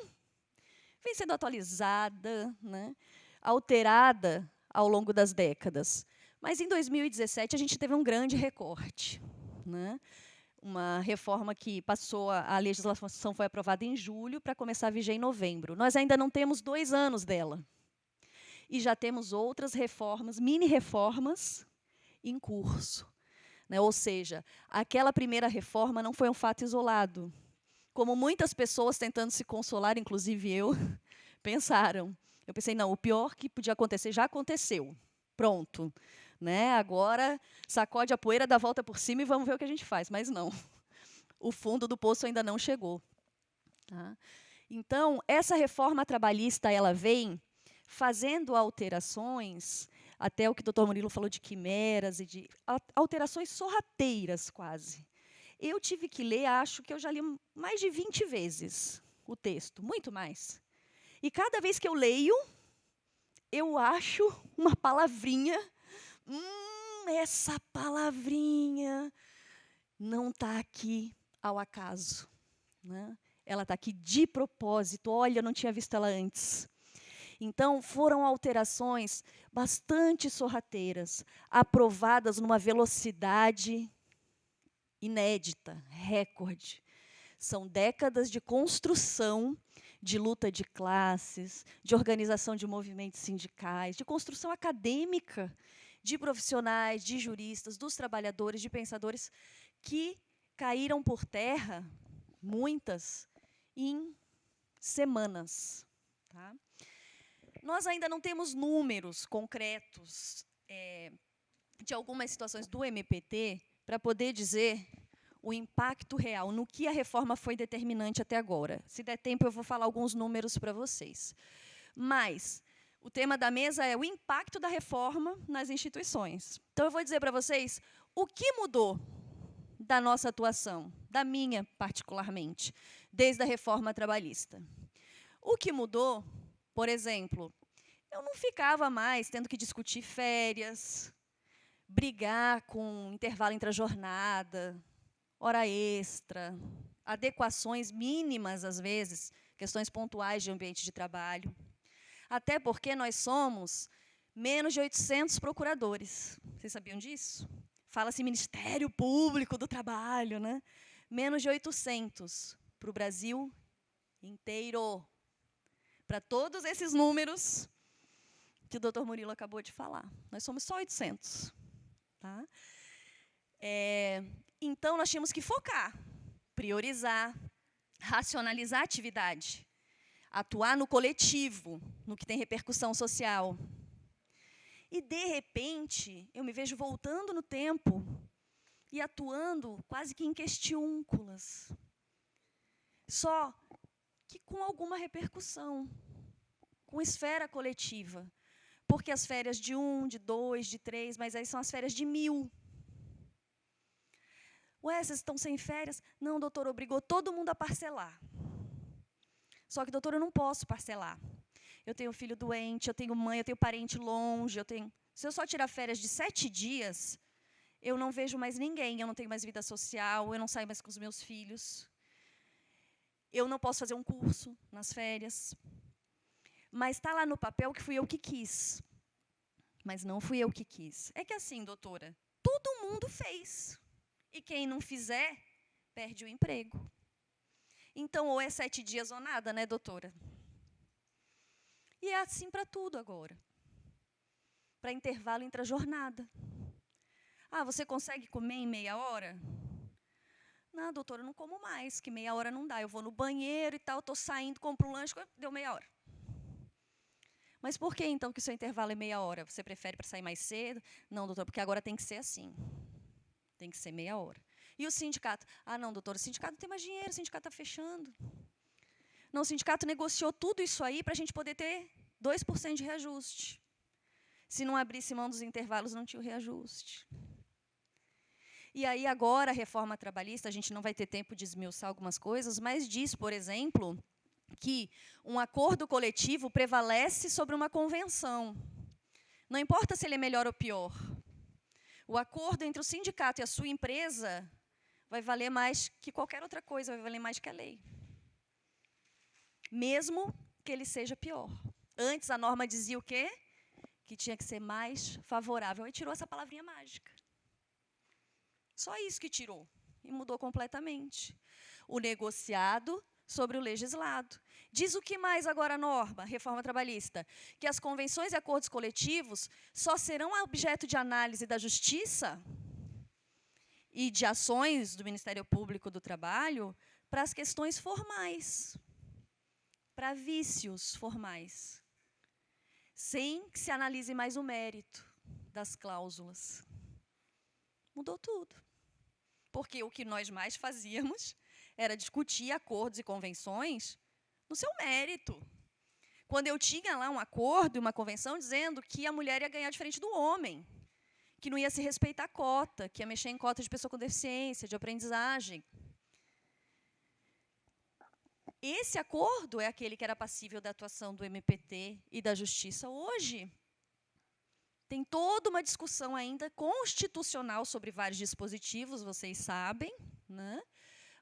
[SPEAKER 3] sendo atualizada, né, alterada ao longo das décadas. Mas, em 2017, a gente teve um grande recorte, né? Uma reforma que passou, a legislação foi aprovada em julho, para começar a viger em novembro. Nós ainda não temos 2 anos dela. E já temos outras reformas, mini-reformas, em curso. Né? Ou seja, aquela primeira reforma não foi um fato isolado. Como muitas pessoas tentando se consolar, inclusive eu, pensaram. Eu pensei, não, o pior que podia acontecer já aconteceu. Pronto. Né? Agora, sacode a poeira, dá a volta por cima e vamos ver o que a gente faz. Mas não, o fundo do poço ainda não chegou. Tá? Então, essa reforma trabalhista ela vem fazendo alterações, até o que o doutor Murilo falou de quimeras, e de alterações sorrateiras, quase. Eu tive que ler, acho que eu já li mais de 20 vezes o texto, muito mais. E cada vez que eu leio, eu acho uma palavrinha. Essa palavrinha não está aqui ao acaso. Né? Ela está aqui de propósito. Olha, eu não tinha visto ela antes. Então, foram alterações bastante sorrateiras, aprovadas numa velocidade inédita, recorde. São décadas de construção, de luta de classes, de organização de movimentos sindicais, de construção acadêmica, de profissionais, de juristas, dos trabalhadores, de pensadores, que caíram por terra, muitas, em semanas. Tá? Nós ainda não temos números concretos de algumas situações do MPT para poder dizer o impacto real, no que a reforma foi determinante até agora. Se der tempo, eu vou falar alguns números para vocês. Mas o tema da mesa é o impacto da reforma nas instituições. Então, eu vou dizer para vocês o que mudou da nossa atuação, da minha particularmente, desde a reforma trabalhista. O que mudou, por exemplo, eu não ficava mais tendo que discutir férias, brigar com intervalo entre a jornada, hora extra, adequações mínimas, às vezes, que questões pontuais de ambiente de trabalho. Até porque nós somos menos de 800 procuradores. Vocês sabiam disso? Fala-se Ministério Público do Trabalho, né? Menos de 800 para o Brasil inteiro. Para todos esses números que o doutor Murilo acabou de falar. Nós somos só 800. Tá? Então, nós tínhamos que focar, priorizar, racionalizar a atividade, atuar no coletivo, no que tem repercussão social. E, de repente, eu me vejo voltando no tempo e atuando quase que em questiúnculas. Só que com alguma repercussão, com esfera coletiva. Porque as férias de 1, de 2, de 3, mas aí são as férias de 1000. Ué, vocês estão sem férias? Não, doutor, obrigou todo mundo a parcelar. Só que, doutor, eu não posso parcelar. Eu tenho filho doente, eu tenho mãe, eu tenho parente longe, se eu só tirar férias de 7 dias, eu não vejo mais ninguém, eu não tenho mais vida social, eu não saio mais com os meus filhos. Eu não posso fazer um curso nas férias. Mas está lá no papel que fui eu que quis. Mas não fui eu que quis. É que assim, doutora, todo mundo fez. E quem não fizer, perde o emprego. Então, ou é 7 dias ou nada, né, doutora? E é assim para tudo agora. Para intervalo entre a jornada. Ah, você consegue comer em meia hora? Não, doutora, eu não como mais, que meia hora não dá. Eu vou no banheiro e tal, estou saindo, compro um lanche, deu meia hora. Mas por que, então, que o seu intervalo é meia hora? Você prefere para sair mais cedo? Não, doutor, porque agora tem que ser assim. Tem que ser meia hora. E o sindicato? Ah, não, doutor, o sindicato não tem mais dinheiro, o sindicato está fechando. Não, o sindicato negociou tudo isso aí para a gente poder ter 2% de reajuste. Se não abrisse mão dos intervalos, não tinha o reajuste. E aí, agora, a reforma trabalhista, a gente não vai ter tempo de esmiuçar algumas coisas, mas diz, por exemplo, que um acordo coletivo prevalece sobre uma convenção. Não importa se ele é melhor ou pior. O acordo entre o sindicato e a sua empresa vai valer mais que qualquer outra coisa, vai valer mais que a lei. Mesmo que ele seja pior. Antes, a norma dizia o quê? Que tinha que ser mais favorável. Aí tirou essa palavrinha mágica. Só isso que tirou. E mudou completamente. O negociado sobre o legislado. Diz o que mais agora a norma, reforma trabalhista? Que as convenções e acordos coletivos só serão objeto de análise da Justiça e de ações do Ministério Público do Trabalho para as questões formais, para vícios formais, sem que se analise mais o mérito das cláusulas. Mudou tudo. Porque o que nós mais fazíamos era discutir acordos e convenções no seu mérito. Quando eu tinha lá um acordo e uma convenção dizendo que a mulher ia ganhar diferente do homem, que não ia se respeitar a cota, que ia mexer em cota de pessoa com deficiência, de aprendizagem. Esse acordo é aquele que era passível da atuação do MPT e da Justiça. Hoje, tem toda uma discussão ainda constitucional sobre vários dispositivos, vocês sabem, né?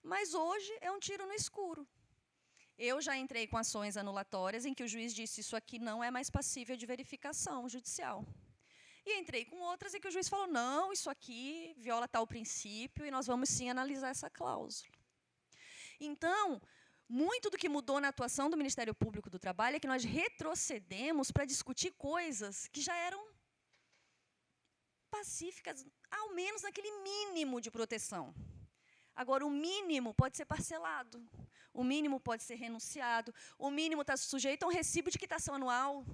[SPEAKER 3] Mas hoje é um tiro no escuro. Eu já entrei com ações anulatórias em que o juiz disse isso aqui não é mais passível de verificação judicial. E entrei com outras em que o juiz falou, não, isso aqui viola tal princípio e nós vamos sim analisar essa cláusula. Então, muito do que mudou na atuação do Ministério Público do Trabalho é que nós retrocedemos para discutir coisas que já eram pacíficas, ao menos naquele mínimo de proteção. Agora, o mínimo pode ser parcelado, o mínimo pode ser renunciado, o mínimo está sujeito a um recibo de quitação anual.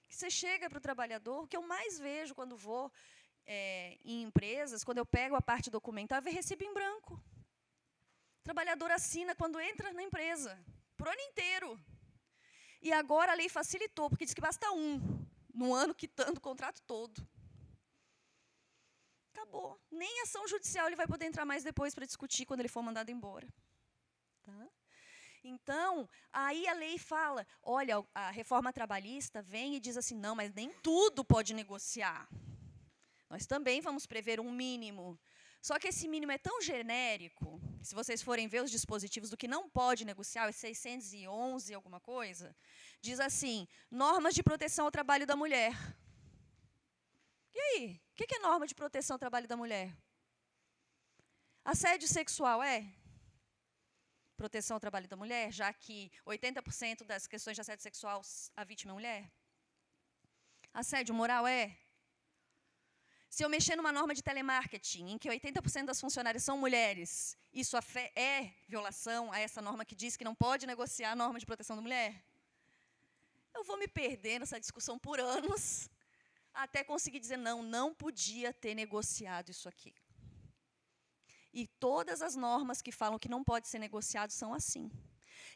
[SPEAKER 3] Você chega para o trabalhador, o que eu mais vejo quando vou em empresas, quando eu pego a parte documental, é ver recibo em branco. O trabalhador assina quando entra na empresa, por ano inteiro. E agora a lei facilitou, porque diz que basta no ano quitando o contrato todo. Acabou. Nem ação judicial ele vai poder entrar mais depois para discutir quando ele for mandado embora. Tá? Então, aí a lei fala, olha, a reforma trabalhista vem e diz assim, não, mas nem tudo pode negociar. Nós também vamos prever um mínimo. Só que esse mínimo é tão genérico, se vocês forem ver os dispositivos do que não pode negociar, é 611 alguma coisa, diz assim, normas de proteção ao trabalho da mulher. E aí? O que é norma de proteção ao trabalho da mulher? Assédio sexual é proteção ao trabalho da mulher, já que 80% das questões de assédio sexual a vítima é mulher? Assédio moral é? Se eu mexer numa norma de telemarketing, em que 80% das funcionárias são mulheres, isso é violação a essa norma que diz que não pode negociar a norma de proteção da mulher? Eu vou me perder nessa discussão por anos, até conseguir dizer, não podia ter negociado isso aqui. E todas as normas que falam que não pode ser negociado são assim.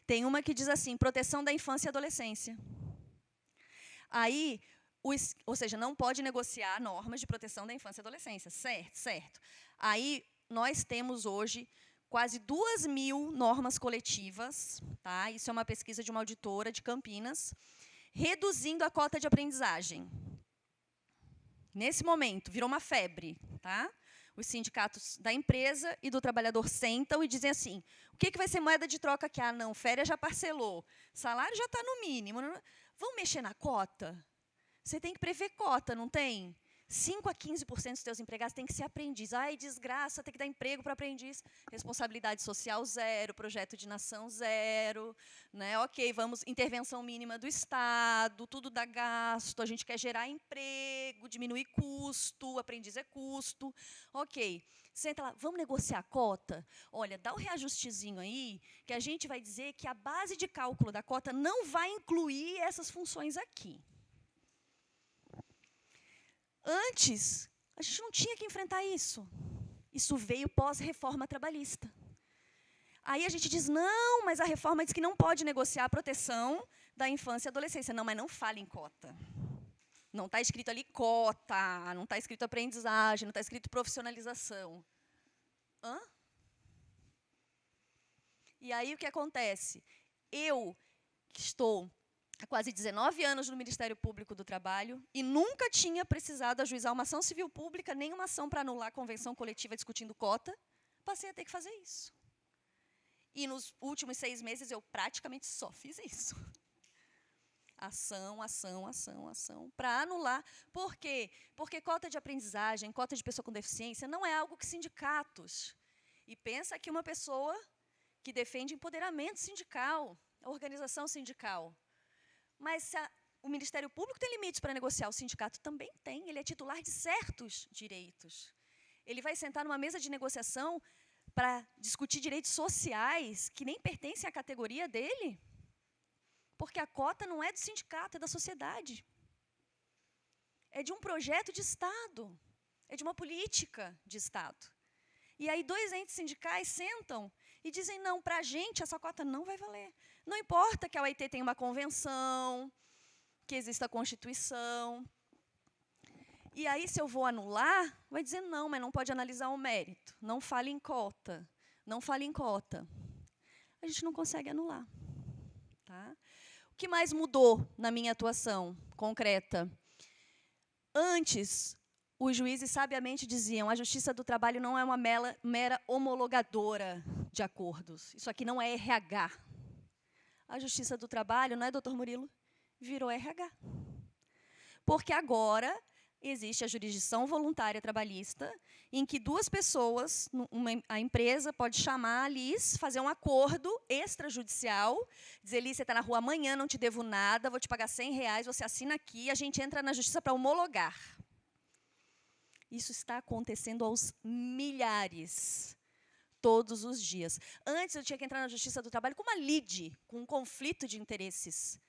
[SPEAKER 3] Tem uma que diz assim, proteção da infância e adolescência. Aí, ou seja, não pode negociar normas de proteção da infância e adolescência, certo. Aí, nós temos hoje quase 2.000 normas coletivas, tá? Isso é uma pesquisa de uma auditora de Campinas, reduzindo a cota de aprendizagem. Nesse momento, virou uma febre, tá? Os sindicatos da empresa e do trabalhador sentam e dizem assim, o que vai ser moeda de troca aqui? Não, férias já parcelou, salário já está no mínimo. Vamos mexer na cota? Você tem que prever cota, não tem? 5 a 15% dos seus empregados têm que ser aprendiz. Ai, desgraça, tem que dar emprego para aprendiz. Responsabilidade social zero, projeto de nação zero. Né? Ok, vamos, intervenção mínima do Estado, tudo dá gasto, a gente quer gerar emprego, diminuir custo, aprendiz é custo. Ok, senta lá, vamos negociar a cota? Olha, dá o reajustezinho aí, que a gente vai dizer que a base de cálculo da cota não vai incluir essas funções aqui. Antes, a gente não tinha que enfrentar isso. Isso veio pós-reforma trabalhista. Aí a gente diz, não, mas a reforma diz que não pode negociar a proteção da infância e adolescência. Não, mas não fala em cota. Não está escrito ali cota, não está escrito aprendizagem, não está escrito profissionalização. Hã? E aí o que acontece? Eu, que estou há quase 19 anos no Ministério Público do Trabalho e nunca tinha precisado ajuizar uma ação civil pública, nem uma ação para anular a convenção coletiva discutindo cota, passei a ter que fazer isso. E nos últimos 6 meses eu praticamente só fiz isso. Ação, para anular. Por quê? Porque cota de aprendizagem, cota de pessoa com deficiência, não é algo que sindicatos. E pensa que uma pessoa que defende empoderamento sindical, a organização sindical. Mas se o Ministério Público tem limites para negociar, o sindicato também tem. Ele é titular de certos direitos. Ele vai sentar numa mesa de negociação para discutir direitos sociais que nem pertencem à categoria dele? Porque a cota não é do sindicato, é da sociedade. É de um projeto de Estado. É de uma política de Estado. E aí 2 entes sindicais sentam e dizem, não, para a gente essa cota não vai valer. Não importa que a OIT tenha uma convenção, que exista a Constituição. E aí, se eu vou anular, vai dizer, não, mas não pode analisar o mérito. Não fale em cota. Não fale em cota. A gente não consegue anular. Tá? O que mais mudou na minha atuação concreta? Antes, os juízes sabiamente diziam, a Justiça do Trabalho não é uma mera homologadora de acordos. Isso aqui não é RH. A Justiça do Trabalho, não é, doutor Murilo? Virou RH. Porque agora existe a jurisdição voluntária trabalhista, em que 2 pessoas, a empresa pode chamar a Liz, fazer um acordo extrajudicial, dizer, Liz, você está na rua amanhã, não te devo nada, vou te pagar R$100, você assina aqui, a gente entra na justiça para homologar. Isso está acontecendo aos milhares, todos os dias. Antes, eu tinha que entrar na Justiça do Trabalho com uma lide, com um conflito de interesses.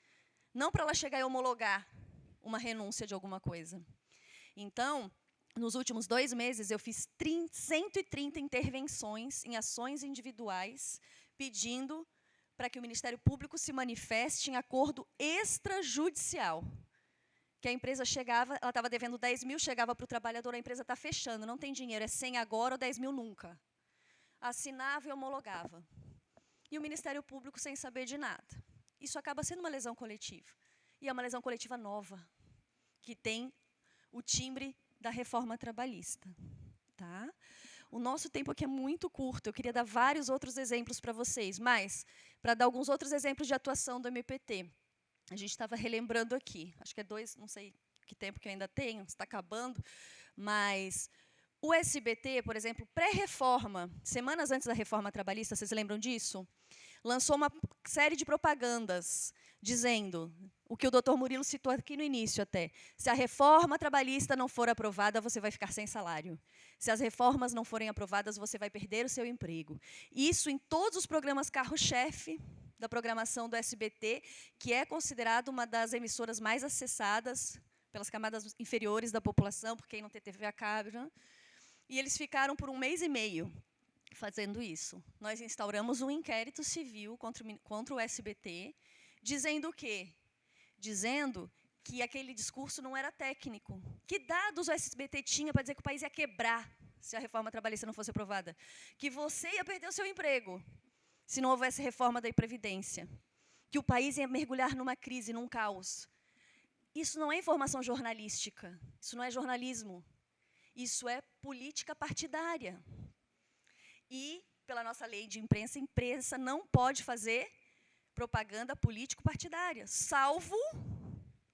[SPEAKER 3] Não para ela chegar e homologar uma renúncia de alguma coisa. Então, nos últimos 2 meses, eu fiz 130 intervenções em ações individuais, pedindo para que o Ministério Público se manifeste em acordo extrajudicial. Que a empresa chegava, ela estava devendo 10 mil, chegava para o trabalhador, a empresa está fechando, não tem dinheiro, é 100 agora ou 10 mil nunca. Assinava e homologava. E o Ministério Público sem saber de nada. Isso acaba sendo uma lesão coletiva. E é uma lesão coletiva nova, que tem o timbre da reforma trabalhista. Tá? O nosso tempo aqui é muito curto, eu queria dar vários outros exemplos para vocês, mas, para dar alguns outros exemplos de atuação do MPT, a gente estava relembrando aqui, acho que é 2, não sei que tempo que eu ainda tenho, está acabando, mas o SBT, por exemplo, pré-reforma, semanas antes da reforma trabalhista, vocês lembram disso? Lançou uma série de propagandas dizendo o que o doutor Murilo citou aqui no início até. Se a reforma trabalhista não for aprovada, você vai ficar sem salário. Se as reformas não forem aprovadas, você vai perder o seu emprego. Isso em todos os programas carro-chefe da programação do SBT, que é considerado uma das emissoras mais acessadas pelas camadas inferiores da população, por quem não tem TV a cabo. Né? E eles ficaram por 1 mês e meio fazendo isso. Nós instauramos um inquérito civil contra o SBT, dizendo o quê? Dizendo que aquele discurso não era técnico. Que dados o SBT tinha para dizer que o país ia quebrar se a reforma trabalhista não fosse aprovada? Que você ia perder o seu emprego se não houvesse reforma da Previdência. Que o país ia mergulhar numa crise, num caos. Isso não é informação jornalística. Isso não é jornalismo. Isso é política partidária. E, pela nossa lei de imprensa, a imprensa não pode fazer propaganda político-partidária, salvo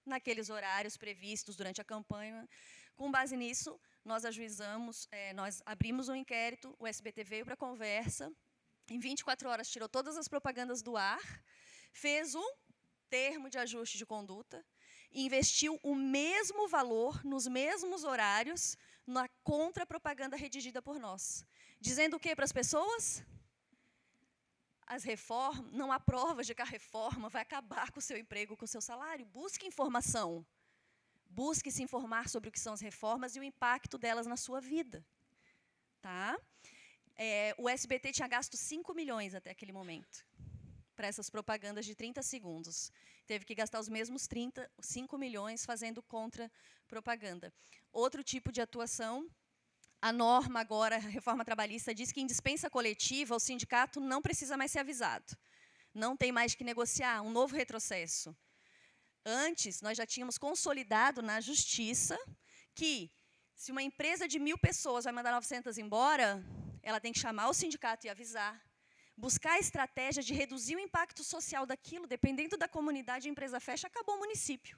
[SPEAKER 3] naqueles horários previstos durante a campanha. Com base nisso, nós ajuizamos, nós abrimos um inquérito, o SBT veio para a conversa, em 24 horas tirou todas as propagandas do ar, fez um termo de ajuste de conduta, e investiu o mesmo valor, nos mesmos horários, na contra-propaganda redigida por nós. Dizendo o quê para as pessoas? As reformas, não há provas de que a reforma vai acabar com o seu emprego, com o seu salário. Busque informação. Busque se informar sobre o que são as reformas e o impacto delas na sua vida. Tá? O SBT tinha gasto 5 milhões até aquele momento, para essas propagandas de 30 segundos. Teve que gastar os mesmos 5 milhões fazendo contra-propaganda. Outro tipo de atuação, a norma agora, a reforma trabalhista, diz que em dispensa coletiva o sindicato não precisa mais ser avisado. Não tem mais que negociar, um novo retrocesso. Antes, nós já tínhamos consolidado na justiça que, se uma empresa de 1.000 pessoas vai mandar 900 embora, ela tem que chamar o sindicato e avisar. Buscar a estratégia de reduzir o impacto social daquilo, dependendo da comunidade, a empresa fecha, acabou o município.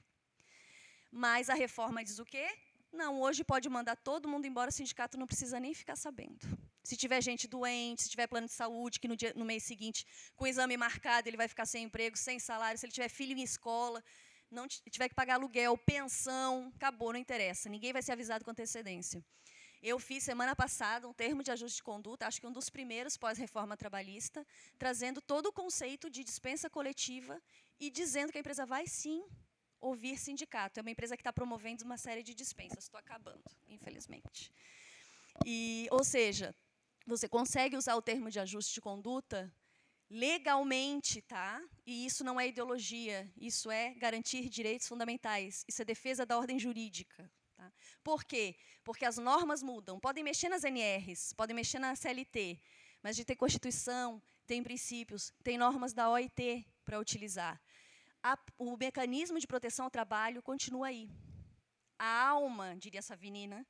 [SPEAKER 3] Mas a reforma diz o quê? Não, hoje pode mandar todo mundo embora, o sindicato não precisa nem ficar sabendo. Se tiver gente doente, se tiver plano de saúde, que no mês seguinte, com o exame marcado, ele vai ficar sem emprego, sem salário, se ele tiver filho em escola, não tiver que pagar aluguel, pensão, acabou, não interessa. Ninguém vai ser avisado com antecedência. Eu fiz, semana passada, um termo de ajuste de conduta, acho que um dos primeiros pós-reforma trabalhista, trazendo todo o conceito de dispensa coletiva e dizendo que a empresa vai, sim, ouvir sindicato. É uma empresa que está promovendo uma série de dispensas. Estou acabando, infelizmente. Ou seja, você consegue usar o termo de ajuste de conduta legalmente, tá? E isso não é ideologia, isso é garantir direitos fundamentais, isso é defesa da ordem jurídica. Tá? Por quê? Porque as normas mudam. Podem mexer nas NRs, podem mexer na CLT, mas de ter Constituição, tem princípios, tem normas da OIT para utilizar. O mecanismo de proteção ao trabalho continua aí. A alma, diria Savinina,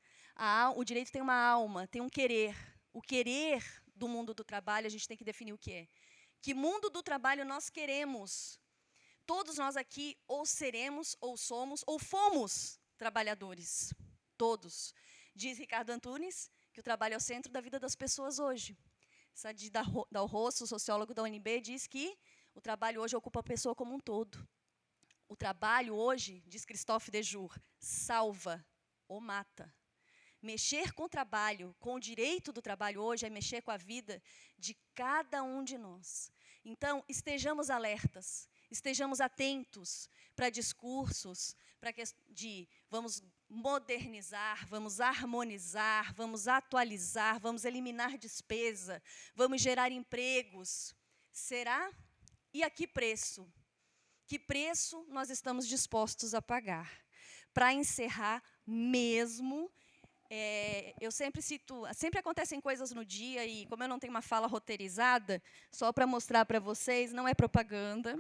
[SPEAKER 3] o direito tem uma alma, tem um querer. O querer do mundo do trabalho, a gente tem que definir o que é. Que mundo do trabalho nós queremos? Todos nós aqui ou seremos, ou somos, ou fomos trabalhadores. Todos. Diz Ricardo Antunes que o trabalho é o centro da vida das pessoas hoje. Sadi Dal Rosso, sociólogo da UNB, diz que o trabalho hoje ocupa a pessoa como um todo. O trabalho hoje, diz Christophe Dejour, salva ou mata. Mexer com o trabalho, com o direito do trabalho hoje, é mexer com a vida de cada um de nós. Então, estejamos alertas, estejamos atentos para discursos, vamos modernizar, vamos harmonizar, vamos atualizar, vamos eliminar despesa, vamos gerar empregos. Será? E a que preço? Que preço nós estamos dispostos a pagar? Para encerrar mesmo, eu sempre cito, sempre acontecem coisas no dia, e como eu não tenho uma fala roteirizada, só para mostrar para vocês, não é propaganda,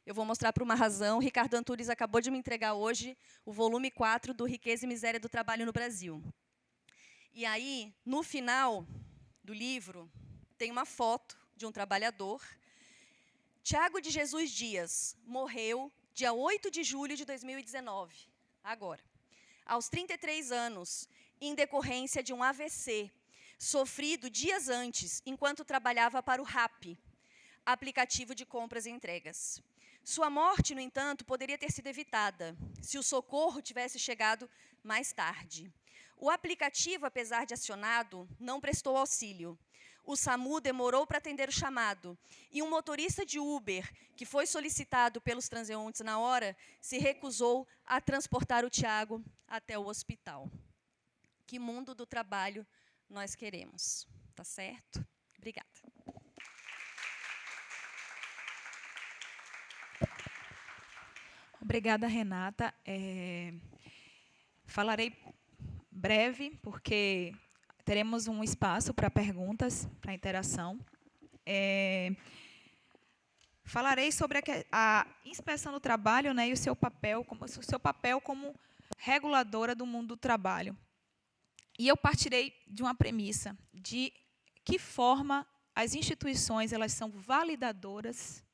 [SPEAKER 3] eu vou mostrar por uma razão. Ricardo Antunes acabou de me entregar hoje o volume 4 do Riqueza e Miséria do Trabalho no Brasil. E aí, no final, do livro, tem uma foto de um trabalhador. Tiago de Jesus Dias morreu dia 8 de julho de 2019, agora, aos 33 anos, em decorrência de um AVC, sofrido dias antes, enquanto trabalhava para o Rappi, aplicativo de compras e entregas. Sua morte, no entanto, poderia ter sido evitada se o socorro tivesse chegado mais tarde. O aplicativo, apesar de acionado, não prestou auxílio. O SAMU demorou para atender o chamado, e um motorista de Uber, que foi solicitado pelos transeuntes na hora, se recusou a transportar o Tiago até o hospital. Que mundo do trabalho nós queremos, tá certo? Obrigada.
[SPEAKER 1] Obrigada, Renata. Falarei breve, porque teremos um espaço para perguntas, para interação. Falarei sobre a inspeção do trabalho, né, e o seu papel como reguladora do mundo do trabalho. E eu partirei de uma premissa de que forma as instituições elas são validadoras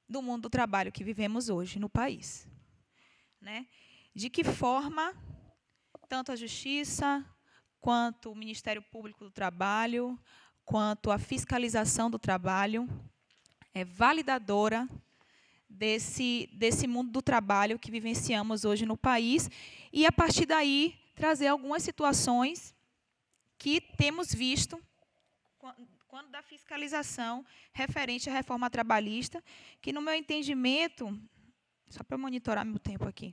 [SPEAKER 1] do mundo do trabalho que vivemos hoje no país, né? De que forma tanto a Justiça, quanto o Ministério Público do Trabalho, quanto a fiscalização do trabalho é validadora desse mundo do trabalho que vivenciamos hoje no país, e, a partir daí, trazer algumas situações que temos visto quando da fiscalização referente à reforma trabalhista, que, no meu entendimento, só para monitorar meu tempo aqui,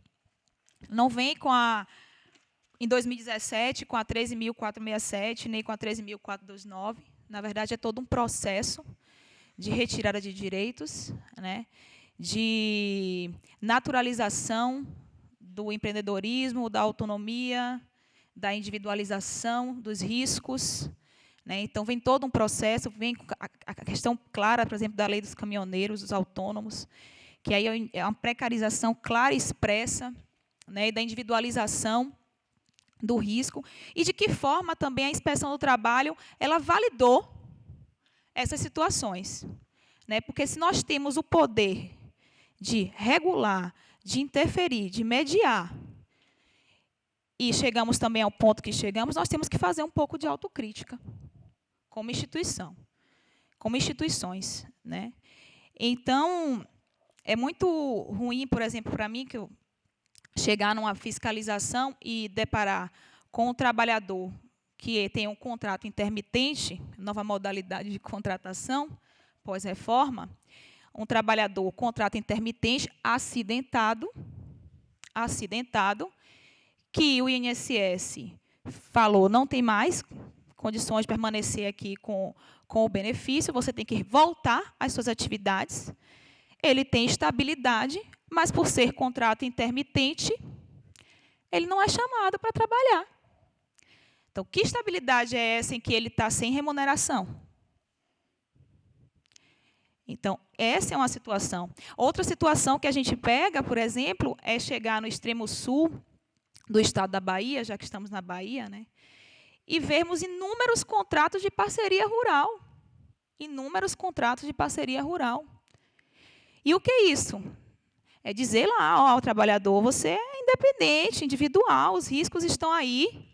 [SPEAKER 1] não vem em 2017, com a 13.467, nem com a 13.429. Na verdade, é todo um processo de retirada de direitos, né, de naturalização do empreendedorismo, da autonomia, da individualização dos riscos, né. Então, vem todo um processo, vem a questão clara, por exemplo, da lei dos caminhoneiros, dos autônomos, que aí é uma precarização clara e expressa, né, e da individualização do risco, e de que forma também a inspeção do trabalho ela validou essas situações, né? Porque se nós temos o poder de regular, de interferir, de mediar, e chegamos também ao ponto que chegamos, nós temos que fazer um pouco de autocrítica como instituição, como instituições, né? Então, é muito ruim, por exemplo, para mim, que eu chegar numa fiscalização e deparar com um trabalhador que tem um contrato intermitente, nova modalidade de contratação, pós-reforma, um trabalhador contrato intermitente acidentado, que o INSS falou não tem mais condições de permanecer aqui com o benefício, você tem que voltar às suas atividades, ele tem estabilidade, mas, por ser contrato intermitente, ele não é chamado para trabalhar. Então, que estabilidade é essa em que ele está sem remuneração? Então, essa é uma situação. Outra situação que a gente pega, por exemplo, é chegar no extremo sul do estado da Bahia, já que estamos na Bahia, né, e vermos inúmeros contratos de parceria rural. Inúmeros contratos de parceria rural. E o que é isso? É dizer lá ao trabalhador, você é independente, individual, os riscos estão aí.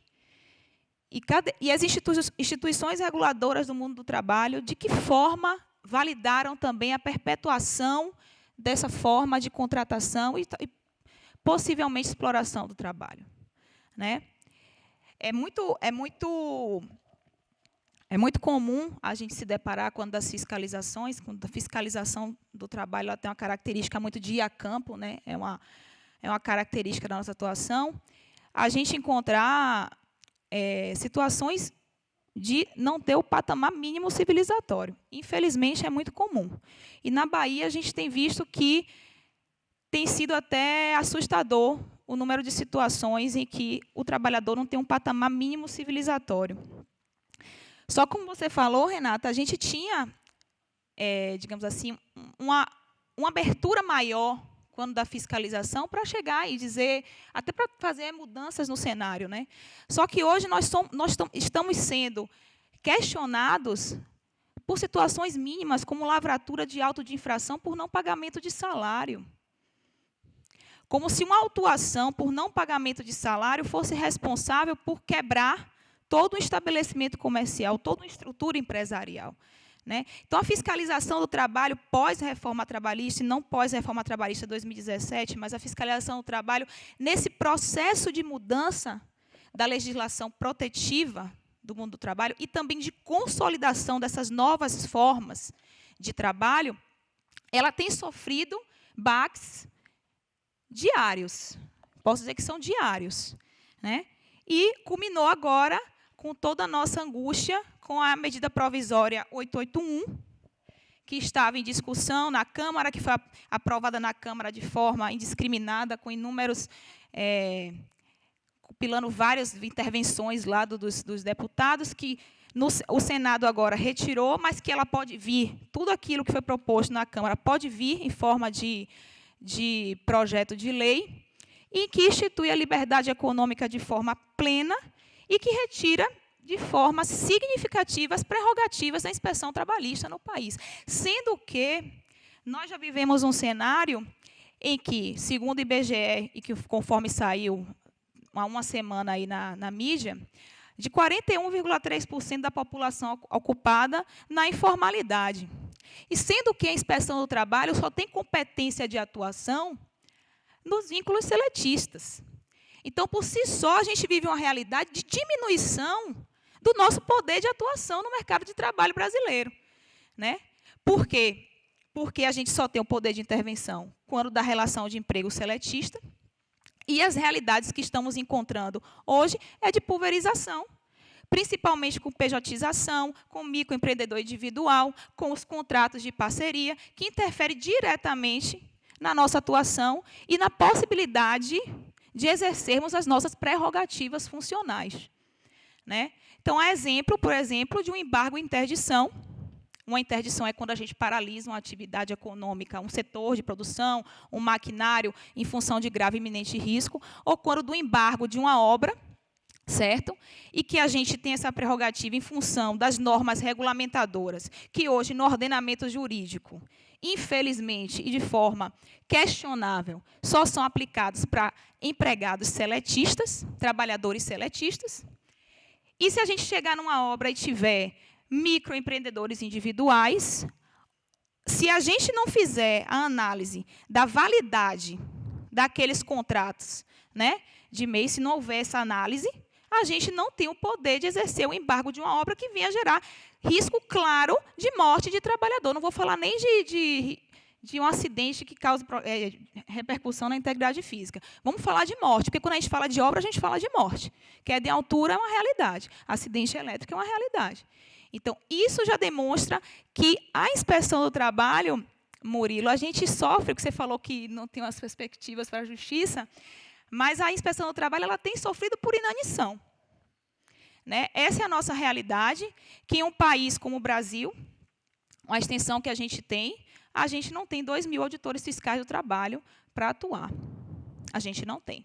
[SPEAKER 1] E as instituições reguladoras do mundo do trabalho, de que forma validaram também a perpetuação dessa forma de contratação e possivelmente exploração do trabalho, né? É muito comum a gente se deparar quando a fiscalização do trabalho ela tem uma característica muito de ir a campo, né? É uma característica da nossa atuação, a gente encontrar situações de não ter o patamar mínimo civilizatório. Infelizmente, é muito comum. E, na Bahia, a gente tem visto que tem sido até assustador o número de situações em que o trabalhador não tem um patamar mínimo civilizatório. Só como você falou, Renata, a gente tinha, digamos assim, uma abertura maior quando da fiscalização para chegar e dizer, até para fazer mudanças no cenário, né? Só que hoje nós estamos sendo questionados por situações mínimas, como lavratura de auto de infração por não pagamento de salário. Como se uma autuação por não pagamento de salário fosse responsável por quebrar todo um estabelecimento comercial, toda uma estrutura empresarial. Né? Então, a fiscalização do trabalho pós-reforma trabalhista, e não pós-reforma trabalhista 2017, mas a fiscalização do trabalho nesse processo de mudança da legislação protetiva do mundo do trabalho e também de consolidação dessas novas formas de trabalho, ela tem sofrido baques diários. Posso dizer que são diários. Né? E culminou agora com toda a nossa angústia com a medida provisória 881, que estava em discussão na Câmara, que foi aprovada na Câmara de forma indiscriminada, com inúmeros, compilando várias intervenções lá dos deputados, que o Senado agora retirou, mas que ela pode vir, tudo aquilo que foi proposto na Câmara pode vir em forma de projeto de lei, e que institui a liberdade econômica de forma plena e que retira de forma significativa as prerrogativas da inspeção trabalhista no país. Sendo que nós já vivemos um cenário em que, segundo o IBGE, e que conforme saiu há uma semana aí na mídia, de 41,3% da população ocupada na informalidade. E sendo que a inspeção do trabalho só tem competência de atuação nos vínculos seletistas. Então, por si só, a gente vive uma realidade de diminuição do nosso poder de atuação no mercado de trabalho brasileiro. Né? Por quê? Porque a gente só tem o poder de intervenção quando da relação de emprego seletista, e as realidades que estamos encontrando hoje é de pulverização, principalmente com pejotização, com microempreendedor individual, com os contratos de parceria, que interfere diretamente na nossa atuação e na possibilidade de exercermos as nossas prerrogativas funcionais. Né? Então, é exemplo, por exemplo, de um embargo e interdição. Uma interdição é quando a gente paralisa uma atividade econômica, um setor de produção, um maquinário, em função de grave e iminente risco, ou quando do embargo de uma obra, certo? E que a gente tem essa prerrogativa em função das normas regulamentadoras, que hoje, no ordenamento jurídico, infelizmente e de forma questionável, só são aplicados para empregados seletistas, trabalhadores seletistas. E se a gente chegar numa obra e tiver microempreendedores individuais, se a gente não fizer a análise da validade daqueles contratos, né, de MEI, se não houver essa análise, a gente não tem o poder de exercer o embargo de uma obra que venha gerar risco claro de morte de trabalhador. Não vou falar nem de um acidente que causa repercussão na integridade física. Vamos falar de morte, porque quando a gente fala de obra, a gente fala de morte. Queda de altura é uma realidade, acidente elétrico é uma realidade. Então, isso já demonstra que a inspeção do trabalho, Murilo, a gente sofre, porque você falou que não tem umas perspectivas para a justiça, mas a inspeção do trabalho ela tem sofrido por inanição. Né? Essa é a nossa realidade, que em um país como o Brasil, a extensão que a gente não tem 2.000 auditores fiscais do trabalho para atuar. A gente não tem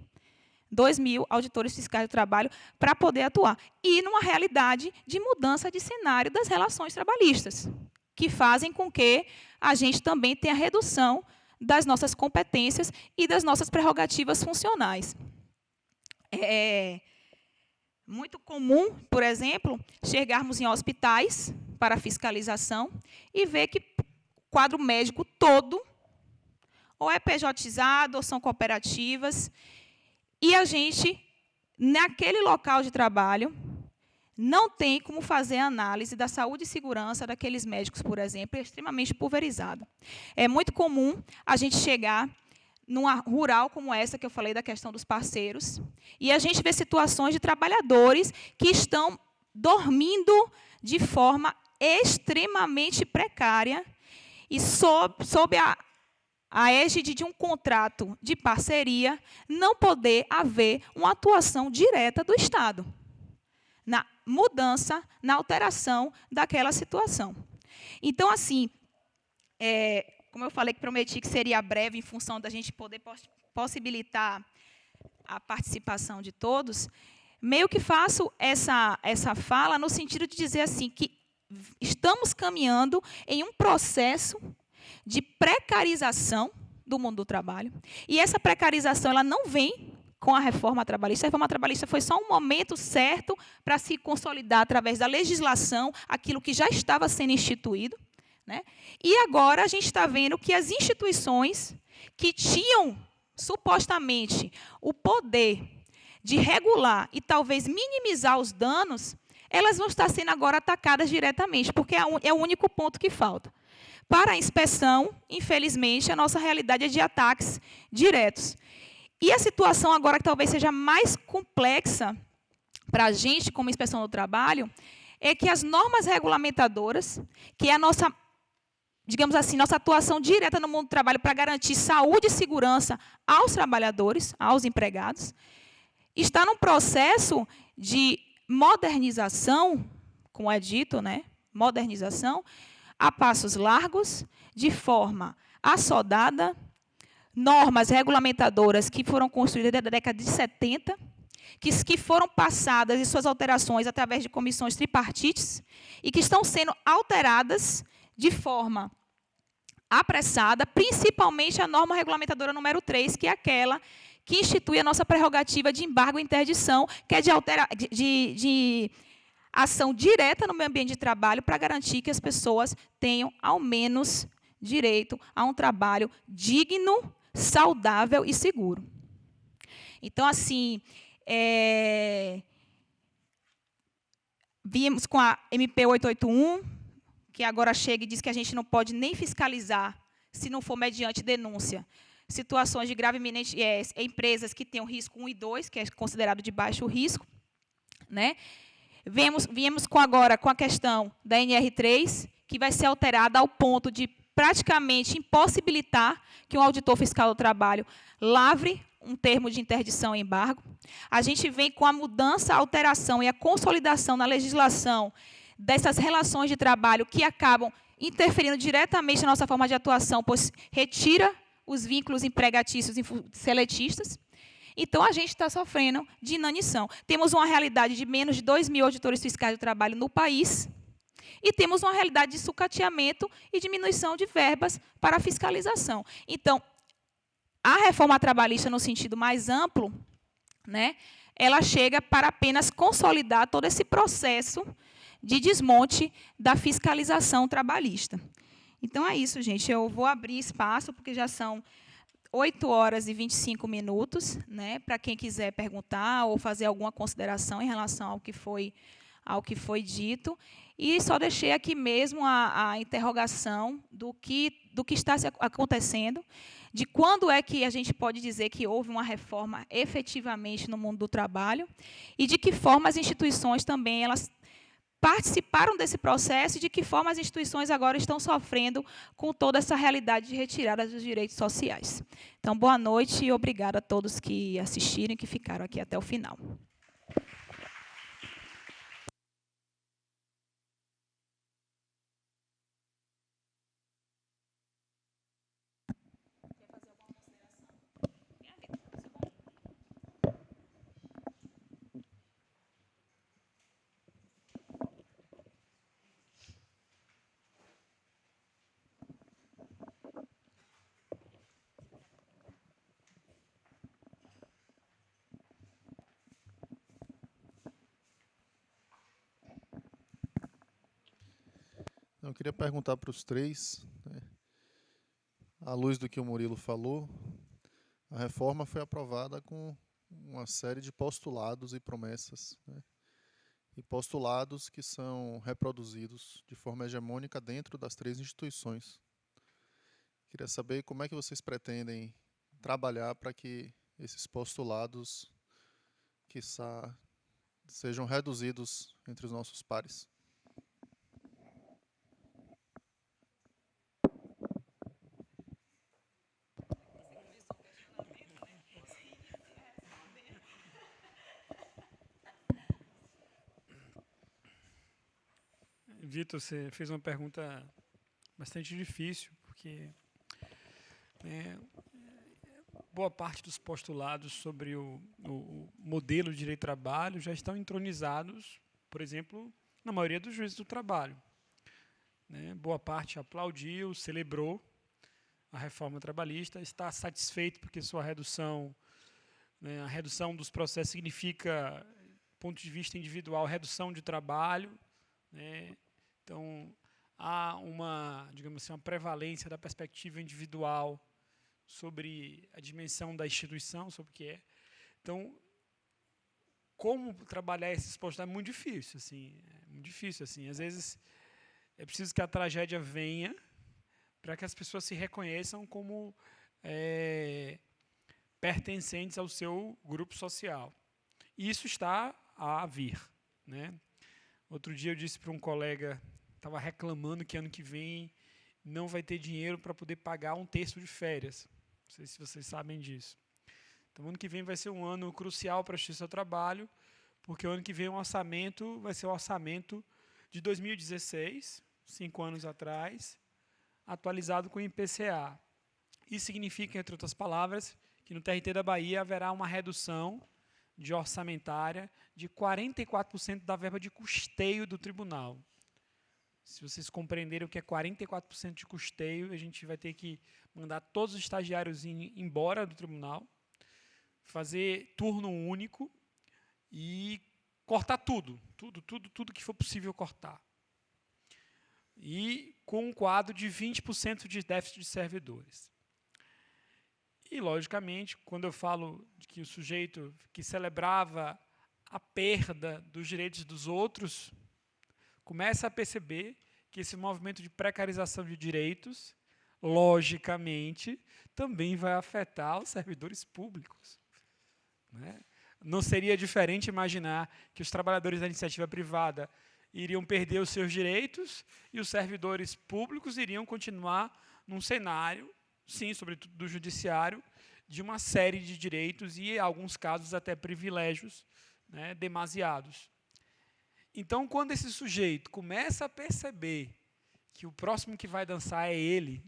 [SPEAKER 1] 2.000 auditores fiscais do trabalho para poder atuar. E numa realidade de mudança de cenário das relações trabalhistas, que fazem com que a gente também tenha redução das nossas competências e das nossas prerrogativas funcionais. É muito comum, por exemplo, chegarmos em hospitais para fiscalização e ver que o quadro médico todo ou é pejotizado ou são cooperativas, e a gente, naquele local de trabalho, não tem como fazer a análise da saúde e segurança daqueles médicos, por exemplo, é extremamente pulverizado. É muito comum a gente chegar numa rural como essa que eu falei da questão dos parceiros, e a gente vê situações de trabalhadores que estão dormindo de forma extremamente precária e sob a égide de um contrato de parceria, não poder haver uma atuação direta do Estado na mudança, na alteração daquela situação. Então, assim, como eu falei que prometi que seria breve em função da gente poder possibilitar a participação de todos, meio que faço essa fala no sentido de dizer assim que estamos caminhando em um processo de precarização do mundo do trabalho. E essa precarização ela não vem com a reforma trabalhista. A reforma trabalhista foi só um momento certo para se consolidar através da legislação aquilo que já estava sendo instituído, né? E agora a gente está vendo que as instituições que tinham supostamente o poder de regular e talvez minimizar os danos, elas vão estar sendo agora atacadas diretamente, porque é o único ponto que falta. Para a inspeção, infelizmente, a nossa realidade é de ataques diretos. E a situação agora que talvez seja mais complexa para a gente, como inspeção do trabalho, é que as normas regulamentadoras, que é a nossa, digamos assim, nossa atuação direta no mundo do trabalho para garantir saúde e segurança aos trabalhadores, aos empregados, está num processo de modernização, como é dito, né? Modernização, a passos largos, de forma assodada, normas regulamentadoras que foram construídas desde a década de 70, que foram passadas em suas alterações através de comissões tripartites e que estão sendo alteradas de forma apressada, principalmente a norma regulamentadora número 3, que é aquela que institui a nossa prerrogativa de embargo e interdição, que é de ação direta no meio ambiente de trabalho para garantir que as pessoas tenham, ao menos, direito a um trabalho digno, saudável e seguro. Então, assim, vimos com a MP 881, que agora chega e diz que a gente não pode nem fiscalizar, se não for mediante denúncia, situações de grave iminente, empresas que tenham risco 1 e 2, que é considerado de baixo risco, né? Viemos agora com a questão da NR3, que vai ser alterada ao ponto de praticamente impossibilitar que um auditor fiscal do trabalho lavre um termo de interdição e embargo. A gente vem com a mudança, a alteração e a consolidação na legislação dessas relações de trabalho que acabam interferindo diretamente na nossa forma de atuação, pois retira os vínculos empregatícios e seletistas. Então, a gente está sofrendo de inanição. Temos uma realidade de menos de 2.000 auditores fiscais do trabalho no país e temos uma realidade de sucateamento e diminuição de verbas para a fiscalização. Então, a reforma trabalhista, no sentido mais amplo, né, ela chega para apenas consolidar todo esse processo de desmonte da fiscalização trabalhista. Então, é isso, gente. Eu vou abrir espaço, porque já são 8 horas e 25 minutos, né, para quem quiser perguntar ou fazer alguma consideração em relação ao que foi dito. E só deixei aqui mesmo a interrogação do que está acontecendo, de quando é que a gente pode dizer que houve uma reforma efetivamente no mundo do trabalho e de que forma as instituições também elas participaram desse processo e de que forma as instituições agora estão sofrendo com toda essa realidade de retirada dos direitos sociais. Então, boa noite e obrigada a todos que assistiram e que ficaram aqui até o final.
[SPEAKER 4] Eu queria perguntar para os três, né, à luz do que o Murilo falou, a reforma foi aprovada com uma série de postulados e promessas, né, e postulados que são reproduzidos de forma hegemônica dentro das 3 instituições. Queria saber como é que vocês pretendem trabalhar para que esses postulados, quiçá, sejam reduzidos entre os nossos pares.
[SPEAKER 2] Vitor, você fez uma pergunta bastante difícil, porque boa parte dos postulados sobre o modelo de direito do trabalho já estão entronizados, por exemplo, na maioria dos juízes do trabalho. Né? Boa parte aplaudiu, celebrou a reforma trabalhista, está satisfeito porque sua redução, né, a redução dos processos significa, do ponto de vista individual, redução de trabalho. Né? Então, há uma, digamos assim, uma prevalência da perspectiva individual sobre a dimensão da instituição, sobre o que é. Então, como trabalhar esses postulados é muito difícil, assim, Às vezes é preciso que a tragédia venha para que as pessoas se reconheçam como pertencentes ao seu grupo social. E isso está a vir. Né? Outro dia eu disse para um colega, estava reclamando que ano que vem não vai ter dinheiro para poder pagar 1/3 de férias. Não sei se vocês sabem disso. Então, ano que vem vai ser um ano crucial para a Justiça do Trabalho, porque o ano que vem o orçamento vai ser o orçamento de 2016, 5 anos atrás, atualizado com o IPCA. Isso significa, entre outras palavras, que no TRT da Bahia haverá uma redução de orçamentária de 44% da verba de custeio do tribunal. Se vocês compreenderem o que é 44% de custeio, a gente vai ter que mandar todos os estagiários embora do tribunal, fazer turno único e cortar tudo que for possível cortar. E com um quadro de 20% de déficit de servidores. E, logicamente, quando eu falo de que o sujeito que celebrava a perda dos direitos dos outros, começa a perceber que esse movimento de precarização de direitos, logicamente, também vai afetar os servidores públicos. Né? Não seria diferente imaginar que os trabalhadores da iniciativa privada iriam perder os seus direitos e os servidores públicos iriam continuar num cenário, sim, sobretudo do judiciário, de uma série de direitos e, em alguns casos, até privilégios, né, demasiados. Então, quando esse sujeito começa a perceber que o próximo que vai dançar é ele,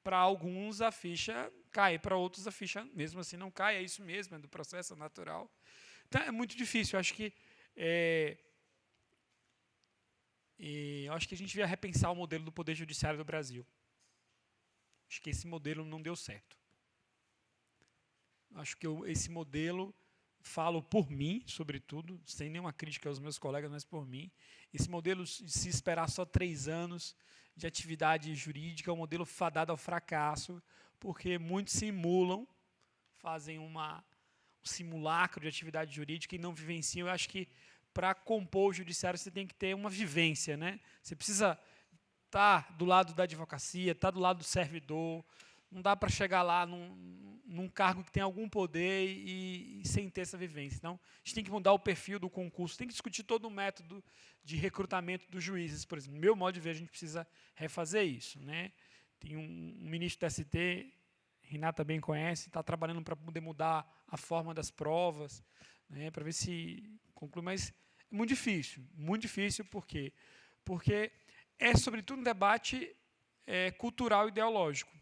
[SPEAKER 2] para alguns a ficha cai, para outros a ficha mesmo assim não cai, é isso mesmo, é do processo natural. Então, é muito difícil, eu acho que a gente devia repensar o modelo do Poder Judiciário do Brasil. Acho que esse modelo não deu certo. Acho que esse modelo, falo por mim, sobretudo, sem nenhuma crítica aos meus colegas, mas por mim, esse modelo de se esperar só 3 anos de atividade jurídica é um modelo fadado ao fracasso, porque muitos simulam, fazem um simulacro de atividade jurídica e não vivenciam. Eu acho que para compor o judiciário você tem que ter uma vivência, né? Você precisa estar do lado da advocacia, estar do lado do servidor. Não dá para chegar lá num cargo que tem algum poder e sem ter essa vivência. Então, a gente tem que mudar o perfil do concurso, tem que discutir todo o método de recrutamento dos juízes, por exemplo. No meu modo de ver, a gente precisa refazer isso. Né? Tem um ministro do TST, Renata bem conhece, está trabalhando para poder mudar a forma das provas, né, para ver se conclui. Mas é muito difícil, por quê? Porque é, sobretudo, um debate cultural e ideológico.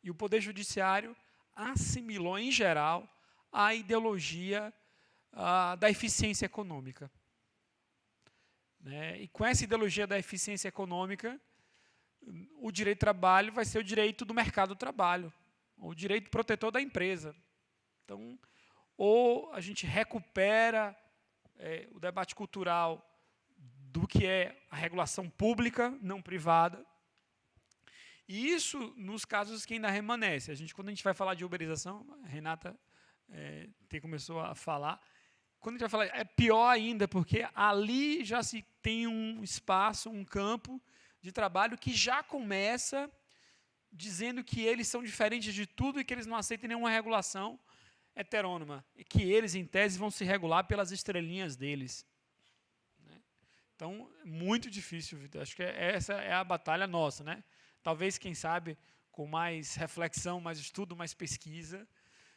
[SPEAKER 2] E o Poder Judiciário assimilou, em geral, a ideologia da eficiência econômica. Né? E com essa ideologia da eficiência econômica, o direito do trabalho vai ser o direito do mercado do trabalho, o direito protetor da empresa. Então, ou a gente recupera o debate cultural do que é a regulação pública, não privada. E isso nos casos que ainda remanesce. Quando a gente vai falar de uberização, a Renata começou a falar, quando a gente vai falar, é pior ainda, porque ali já se tem um espaço, um campo de trabalho que já começa dizendo que eles são diferentes de tudo e que eles não aceitam nenhuma regulação heterônoma, e que eles, em tese, vão se regular pelas estrelinhas deles. Né? Então, é muito difícil, Vitor. Acho que essa é a batalha nossa. Né? Talvez, quem sabe, com mais reflexão, mais estudo, mais pesquisa,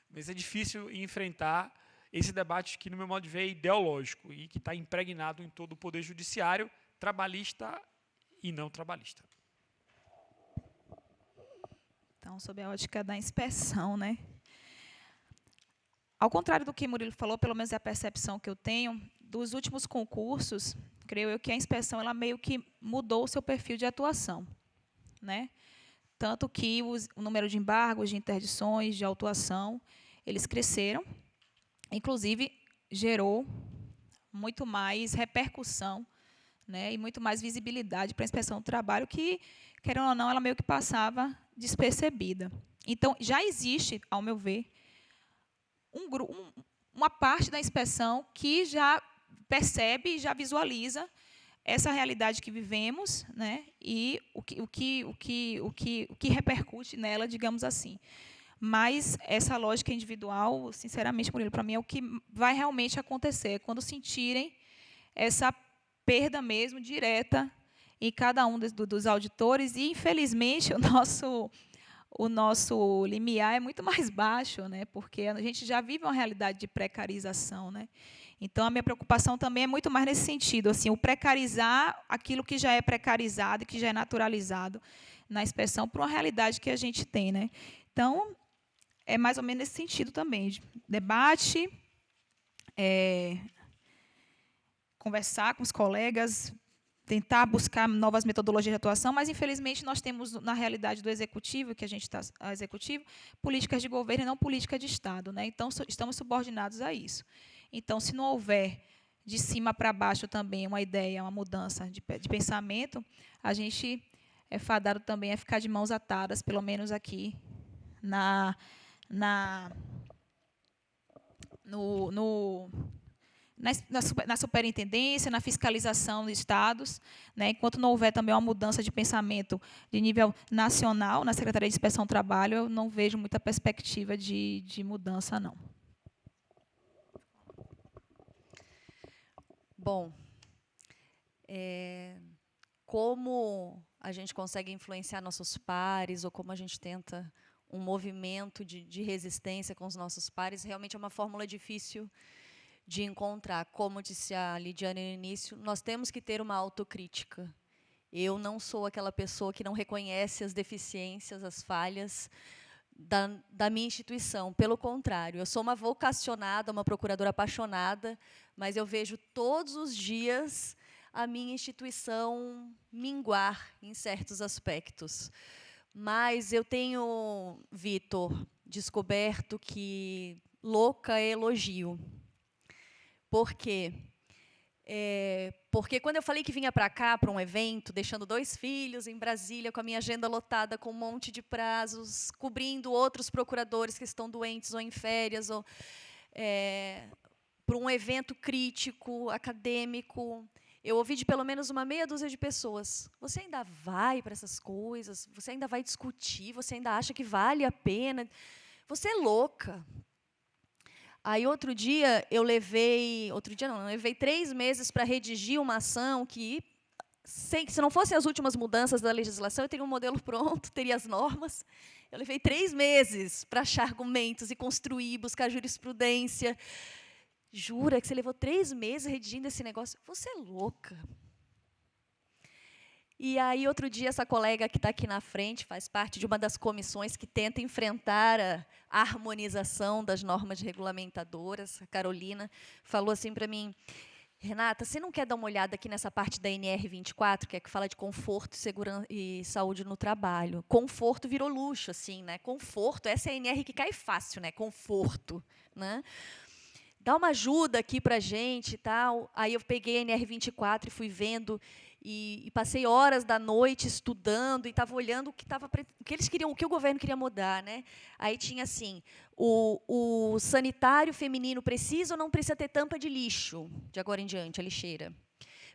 [SPEAKER 2] mas é difícil enfrentar esse debate que, no meu modo de ver, é ideológico e que está impregnado em todo o Poder Judiciário, trabalhista e não trabalhista.
[SPEAKER 1] Então, sob a ótica da inspeção, né? Ao contrário do que Murilo falou, pelo menos é a percepção que eu tenho, dos últimos concursos, creio eu que a inspeção ela meio que mudou o seu perfil de atuação, né? Tanto que o número de embargos, de interdições, de autuação, eles cresceram, inclusive gerou muito mais repercussão, né, e muito mais visibilidade para a inspeção do trabalho, que, querendo ou não, ela meio que passava despercebida. Então, já existe, ao meu ver, uma parte da inspeção que já percebe e já visualiza essa realidade que vivemos, né, e o que repercute nela, digamos assim. Mas essa lógica individual, sinceramente, Murilo, para mim é o que vai realmente acontecer, quando sentirem essa perda mesmo direta em cada um dos auditores, e, infelizmente, o nosso limiar é muito mais baixo, né, porque a gente já vive uma realidade de precarização, né? Então, a minha preocupação também é muito mais nesse sentido, assim, o precarizar aquilo que já é precarizado e que já é naturalizado na inspeção para uma realidade que a gente tem, né? Então, é mais ou menos nesse sentido também, de debate, conversar com os colegas, tentar buscar novas metodologias de atuação, mas, infelizmente, nós temos, na realidade do executivo, que a gente está executivo, políticas de governo e não política de Estado, né? Então, estamos subordinados a isso. Então, se não houver de cima para baixo também uma ideia, uma mudança de pensamento, a gente é fadado também a ficar de mãos atadas, pelo menos aqui na superintendência, na fiscalização dos estados, né, enquanto não houver também uma mudança de pensamento de nível nacional, na Secretaria de Inspeção do Trabalho, eu não vejo muita perspectiva de mudança, não.
[SPEAKER 3] Bom, como a gente consegue influenciar nossos pares, ou como a gente tenta um movimento de resistência com os nossos pares, realmente é uma fórmula difícil de encontrar. Como disse a Lidiane no início, nós temos que ter uma autocrítica. Eu não sou aquela pessoa que não reconhece as deficiências, as falhas da minha instituição. Pelo contrário, eu sou uma vocacionada, uma procuradora apaixonada, mas eu vejo todos os dias a minha instituição minguar em certos aspectos. Mas eu tenho, Vitor, descoberto que louca é elogio. Por quê? Porque quando eu falei que vinha para cá, para um evento, deixando 2 filhos em Brasília, com a minha agenda lotada, com um monte de prazos, cobrindo outros procuradores que estão doentes ou em férias, ou para um evento crítico, acadêmico, eu ouvi de pelo menos uma meia dúzia de pessoas: você ainda vai para essas coisas? Você ainda vai discutir? Você ainda acha que vale a pena? Você é louca. Aí, outro dia, eu levei 3 meses para redigir uma ação que, se não fossem as últimas mudanças da legislação, eu teria um modelo pronto, teria as normas. Eu levei 3 meses para achar argumentos e construir, buscar jurisprudência. Jura que você levou 3 meses redigindo esse negócio? Você é louca. E aí, outro dia, essa colega que está aqui na frente, faz parte de uma das comissões que tenta enfrentar a harmonização das normas regulamentadoras, a Carolina, falou assim para mim: Renata, você não quer dar uma olhada aqui nessa parte da NR 24, que fala de conforto, segurança e saúde no trabalho? Conforto virou luxo, assim, né? Conforto, essa é a NR que cai fácil, né? Conforto, né? Dá uma ajuda aqui para a gente e tal. Aí eu peguei a NR 24 e fui vendo, e passei horas da noite estudando, e estava olhando o que eles queriam, o que o governo queria mudar, né? Aí tinha assim: o sanitário feminino precisa ou não precisa ter tampa de lixo, de agora em diante, a lixeira.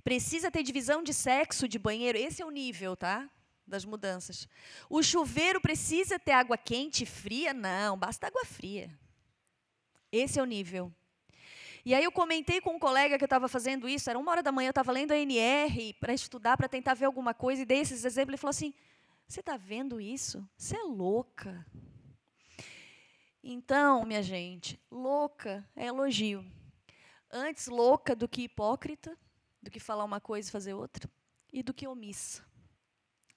[SPEAKER 3] Precisa ter divisão de sexo de banheiro, esse é o nível, tá? Das mudanças. O chuveiro precisa ter água quente e fria? Não, basta água fria. Esse é o nível. E aí eu comentei com um colega que eu estava fazendo isso, era 1h da manhã, eu estava lendo a NR para estudar, para tentar ver alguma coisa, e dei esses exemplos, ele falou assim: você está vendo isso? Você é louca. Então, minha gente, louca é elogio. Antes louca do que hipócrita, do que falar uma coisa e fazer outra, e do que omissa,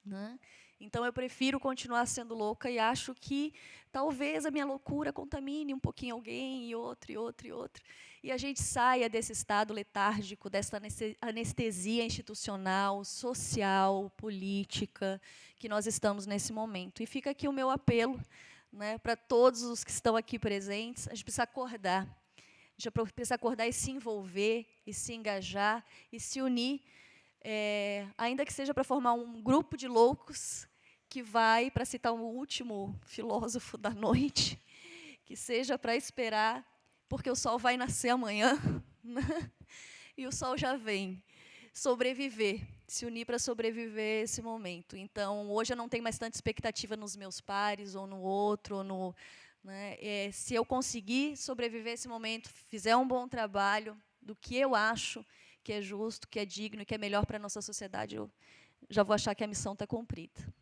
[SPEAKER 3] né? Então, eu prefiro continuar sendo louca e acho que talvez a minha loucura contamine um pouquinho alguém, e outro, e outro, e outro. E a gente saia desse estado letárgico, dessa anestesia institucional, social, política, que nós estamos nesse momento. E fica aqui o meu apelo, né, para todos os que estão aqui presentes. A gente precisa acordar. A gente precisa acordar e se envolver, e se engajar, e se unir, ainda que seja para formar um grupo de loucos que vai, para citar o último filósofo da noite, que seja para esperar, porque o sol vai nascer amanhã, né? E o sol já vem. Sobreviver, se unir para sobreviver esse momento. Então, hoje eu não tenho mais tanta expectativa nos meus pares, ou no outro, ou no... Né? Se eu conseguir sobreviver esse momento, fizer um bom trabalho do que eu acho que é justo, que é digno e que é melhor para a nossa sociedade, eu já vou achar que a missão está cumprida.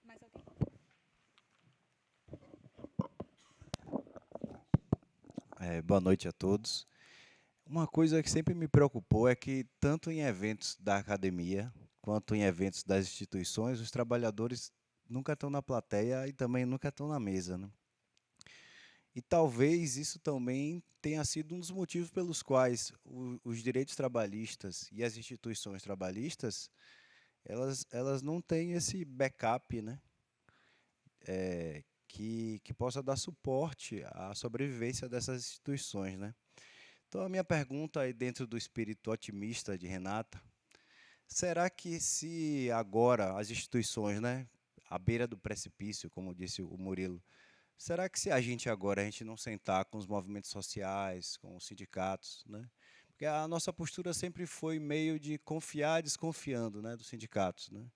[SPEAKER 1] Mais alguém?
[SPEAKER 5] Boa noite a todos. Uma coisa que sempre me preocupou é que, tanto em eventos da academia, quanto em eventos das instituições, os trabalhadores nunca estão na plateia e também nunca estão na mesa, né? E talvez isso também tenha sido um dos motivos pelos quais os direitos trabalhistas e as instituições trabalhistas, elas não têm esse backup, né? Que possa dar suporte à sobrevivência dessas instituições, né? Então, a minha pergunta aí, dentro do espírito otimista de Renata, será que, se agora as instituições, né, à beira do precipício, como disse o Murilo, será que, se a gente não sentar com os movimentos sociais, com os sindicatos, né? Porque a nossa postura sempre foi meio de confiar desconfiando, né, dos sindicatos, né?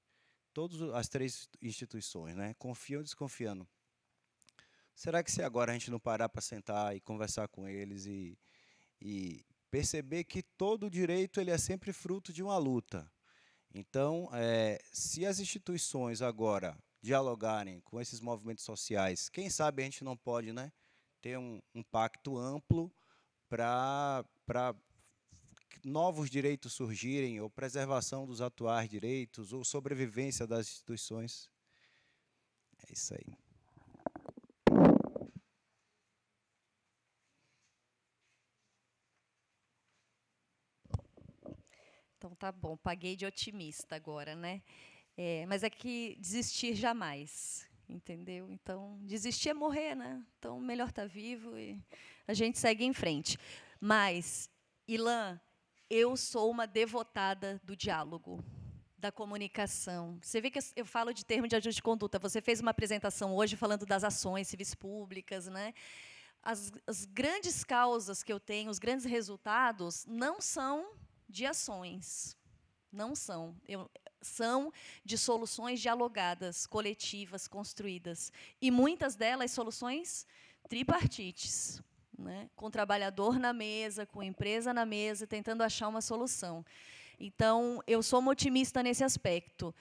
[SPEAKER 5] Todas as três instituições, né, confiam desconfiando. Será que, se agora a gente não parar para sentar e conversar com eles e perceber que todo direito ele é sempre fruto de uma luta? Então, se as instituições agora dialogarem com esses movimentos sociais, quem sabe a gente não pode, né, ter um pacto amplo para novos direitos surgirem, ou preservação dos atuais direitos, ou sobrevivência das instituições. É isso aí.
[SPEAKER 3] Então, tá bom, paguei de otimista agora, né? Mas é que desistir jamais, entendeu? Então, desistir é morrer, né? Então, melhor estar vivo e a gente segue em frente. Mas, Ilan, eu sou uma devotada do diálogo, da comunicação. Você vê que eu falo de termo de ajuste de conduta. Você fez uma apresentação hoje falando das ações civis públicas, né? As grandes causas que eu tenho, os grandes resultados, não são de ações. Não são. São de soluções dialogadas, coletivas, construídas. E muitas delas soluções tripartites, né? Com o trabalhador na mesa, com a empresa na mesa, tentando achar uma solução. Então, eu sou uma otimista nesse aspecto.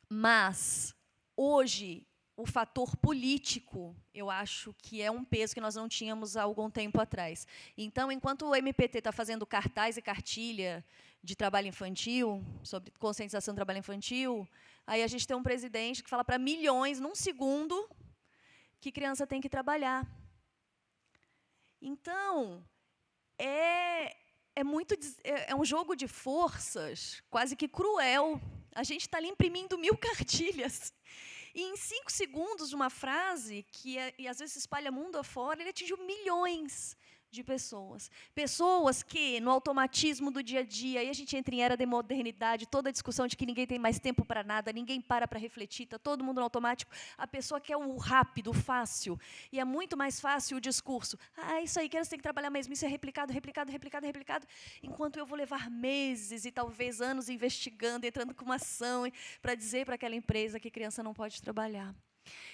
[SPEAKER 3] Mas, hoje, o fator político, eu acho que é um peso que nós não tínhamos há algum tempo atrás. Então, enquanto o MPT está fazendo cartaz e cartilha de trabalho infantil, sobre conscientização do trabalho infantil, aí a gente tem um presidente que fala para milhões, num segundo, que criança tem que trabalhar. Então, é um jogo de forças quase que cruel. A gente está ali imprimindo 1000 cartilhas. E, em 5 segundos de uma frase, e às vezes se espalha mundo afora, ele atingiu milhões de pessoas. Pessoas que, no automatismo do dia a dia, aí a gente entra em era de modernidade, toda a discussão de que ninguém tem mais tempo para nada, ninguém para refletir, está todo mundo no automático. A pessoa quer o rápido, o fácil. E é muito mais fácil o discurso. Isso aí, você tem que trabalhar mesmo. Isso é replicado, replicado, replicado, replicado. Enquanto eu vou levar meses e talvez anos investigando, entrando com uma ação para dizer para aquela empresa que criança não pode trabalhar.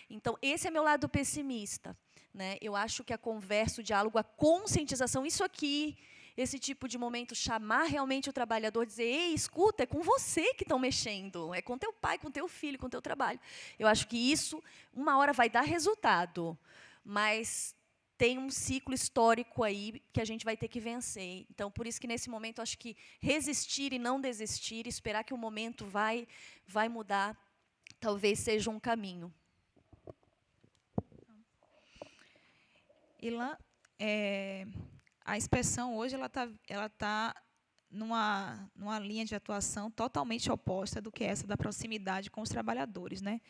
[SPEAKER 3] Então, esse é meu lado pessimista, né? Eu acho que a conversa, o diálogo, a conscientização, isso aqui, esse tipo de momento, chamar realmente o trabalhador, dizer, ei, escuta, é com você que estão mexendo, é com teu pai, com teu filho, com teu trabalho. Eu acho que isso, uma hora vai dar resultado, mas tem um ciclo histórico aí que a gente vai ter que vencer. Então, por isso que, nesse momento, acho que resistir e não desistir, esperar que o momento vai mudar, talvez seja um caminho.
[SPEAKER 1] Ilan, a inspeção hoje ela tá numa linha de atuação totalmente oposta do que essa da proximidade com os trabalhadores, né?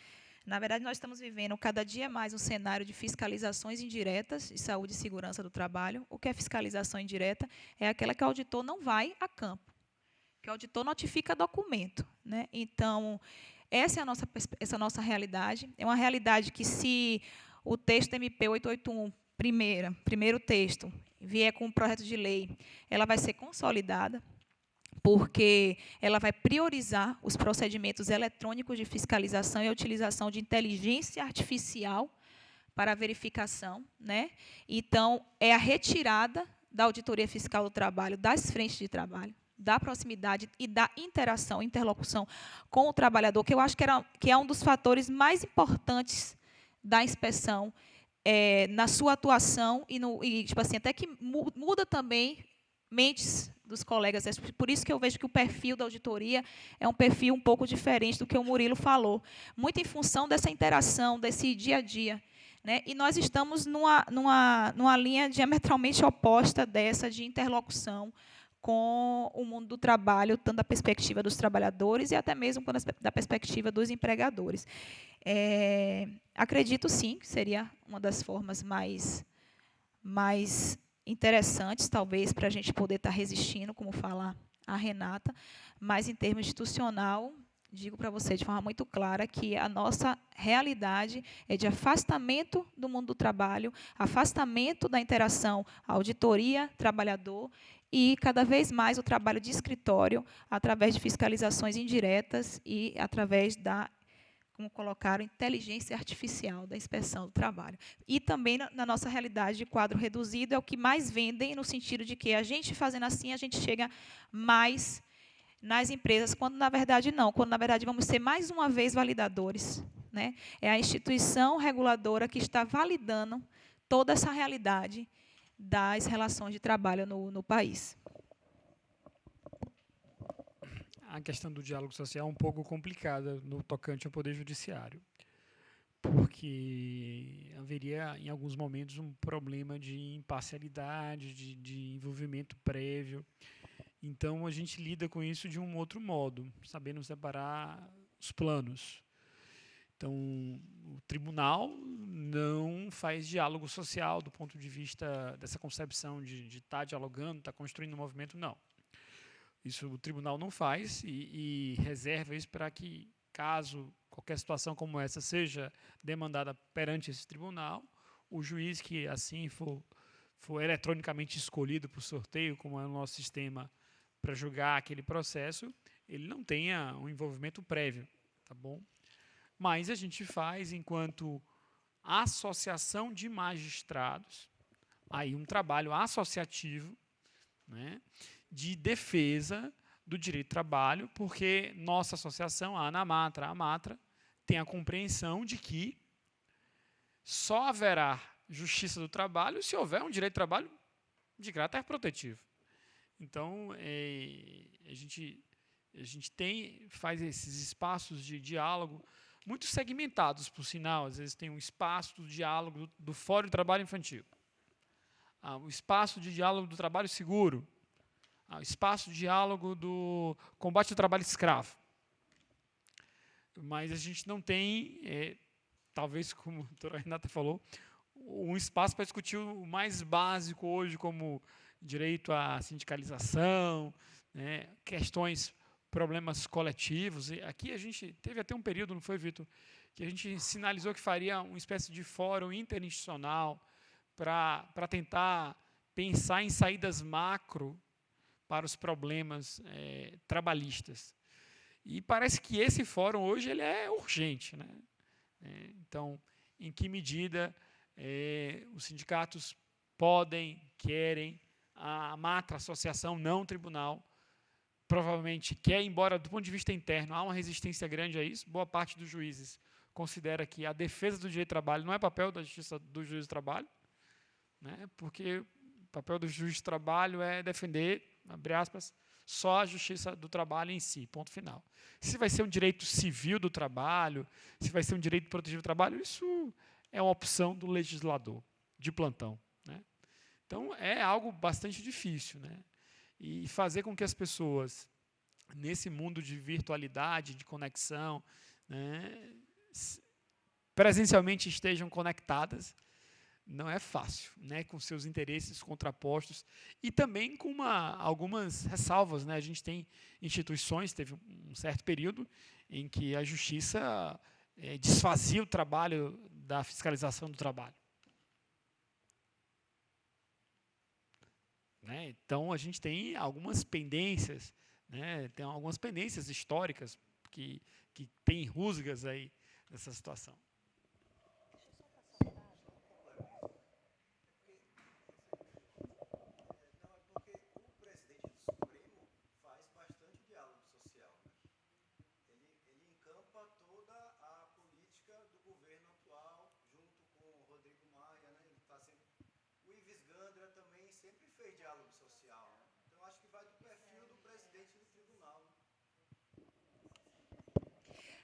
[SPEAKER 1] Na verdade, nós estamos vivendo cada dia mais um cenário de fiscalizações indiretas de saúde e segurança do trabalho. O que é fiscalização indireta? É aquela que o auditor não vai a campo, que o auditor notifica documento, né? Então, essa é a nossa realidade. É uma realidade que, se o texto MP 881, primeiro texto, vier com um projeto de lei, ela vai ser consolidada, porque ela vai priorizar os procedimentos eletrônicos de fiscalização e a utilização de inteligência artificial para a verificação, né? Então, é a retirada da auditoria fiscal do trabalho das frentes de trabalho, da proximidade e da interação, interlocução com o trabalhador, que eu acho que é um dos fatores mais importantes da inspeção, na sua atuação e tipo assim, até que muda também mentes dos colegas. Por isso que eu vejo que o perfil da auditoria é um perfil um pouco diferente do que o Murilo falou, muito em função dessa interação, desse dia a dia, né? E nós estamos numa linha diametralmente oposta dessa de interlocução com o mundo do trabalho, tanto da perspectiva dos trabalhadores e até mesmo da perspectiva dos empregadores. Acredito, sim, que seria uma das formas mais interessantes, talvez, para a gente poder estar resistindo, como fala a Renata, mas, em termos institucional, digo para você de forma muito clara que a nossa realidade é de afastamento do mundo do trabalho, afastamento da interação auditoria-trabalhador e, cada vez mais, o trabalho de escritório, através de fiscalizações indiretas e através da, como colocaram, inteligência artificial da inspeção do trabalho. E também, na nossa realidade de quadro reduzido, é o que mais vendem, no sentido de que a gente fazendo assim, a gente chega mais nas empresas, quando, na verdade, não. Quando, na verdade, vamos ser, mais uma vez, validadores, né? É a instituição reguladora que está validando toda essa realidade das relações de trabalho no país.
[SPEAKER 2] A questão do diálogo social é um pouco complicada no tocante ao Poder Judiciário, porque haveria, em alguns momentos, um problema de imparcialidade, de envolvimento prévio. Então, a gente lida com isso de um outro modo, sabendo separar os planos. Então, o tribunal não faz diálogo social do ponto de vista dessa concepção de estar dialogando, estar construindo um movimento, não. Isso o tribunal não faz e reserva isso para que, caso qualquer situação como essa seja demandada perante esse tribunal, o juiz que assim for eletronicamente escolhido por sorteio, como é o nosso sistema, para julgar aquele processo, ele não tenha um envolvimento prévio, tá bom? Mas a gente faz, enquanto associação de magistrados, aí um trabalho associativo, né, de defesa do direito do trabalho, porque nossa associação, a AMATRA, tem a compreensão de que só haverá justiça do trabalho se houver um direito do trabalho de caráter protetivo. Então, a gente faz esses espaços de diálogo muito segmentados, por sinal. Às vezes tem um espaço do diálogo do Fórum de Trabalho Infantil, o espaço de diálogo do trabalho seguro, o espaço de diálogo do combate ao trabalho escravo. Mas a gente não tem, talvez, como a doutora Renata falou, um espaço para discutir o mais básico hoje, como direito à sindicalização, né, questões, problemas coletivos. E aqui a gente teve até um período, não foi, Vitor, que a gente sinalizou que faria uma espécie de fórum interinstitucional para tentar pensar em saídas macro para os problemas trabalhistas. E parece que esse fórum hoje ele é urgente, né? Então, em que medida os sindicatos podem, querem, a AMATRA, associação, não tribunal, provavelmente quer, embora do ponto de vista interno há uma resistência grande a isso, boa parte dos juízes considera que a defesa do direito do trabalho não é papel da justiça do juiz do trabalho, né? Porque o papel do juiz de trabalho é defender, abre aspas, só a justiça do trabalho em si, ponto final. Se vai ser um direito civil do trabalho, se vai ser um direito protegido do trabalho, isso é uma opção do legislador, de plantão, né? Então, é algo bastante difícil, né? E fazer com que as pessoas, nesse mundo de virtualidade, de conexão, né, presencialmente estejam conectadas, não é fácil, né, com seus interesses contrapostos e também com algumas ressalvas, né? A gente tem instituições, teve um certo período em que a justiça desfazia o trabalho da fiscalização do trabalho. Né? Então, a gente tem algumas pendências, né? Tem algumas pendências históricas que têm rusgas aí nessa situação.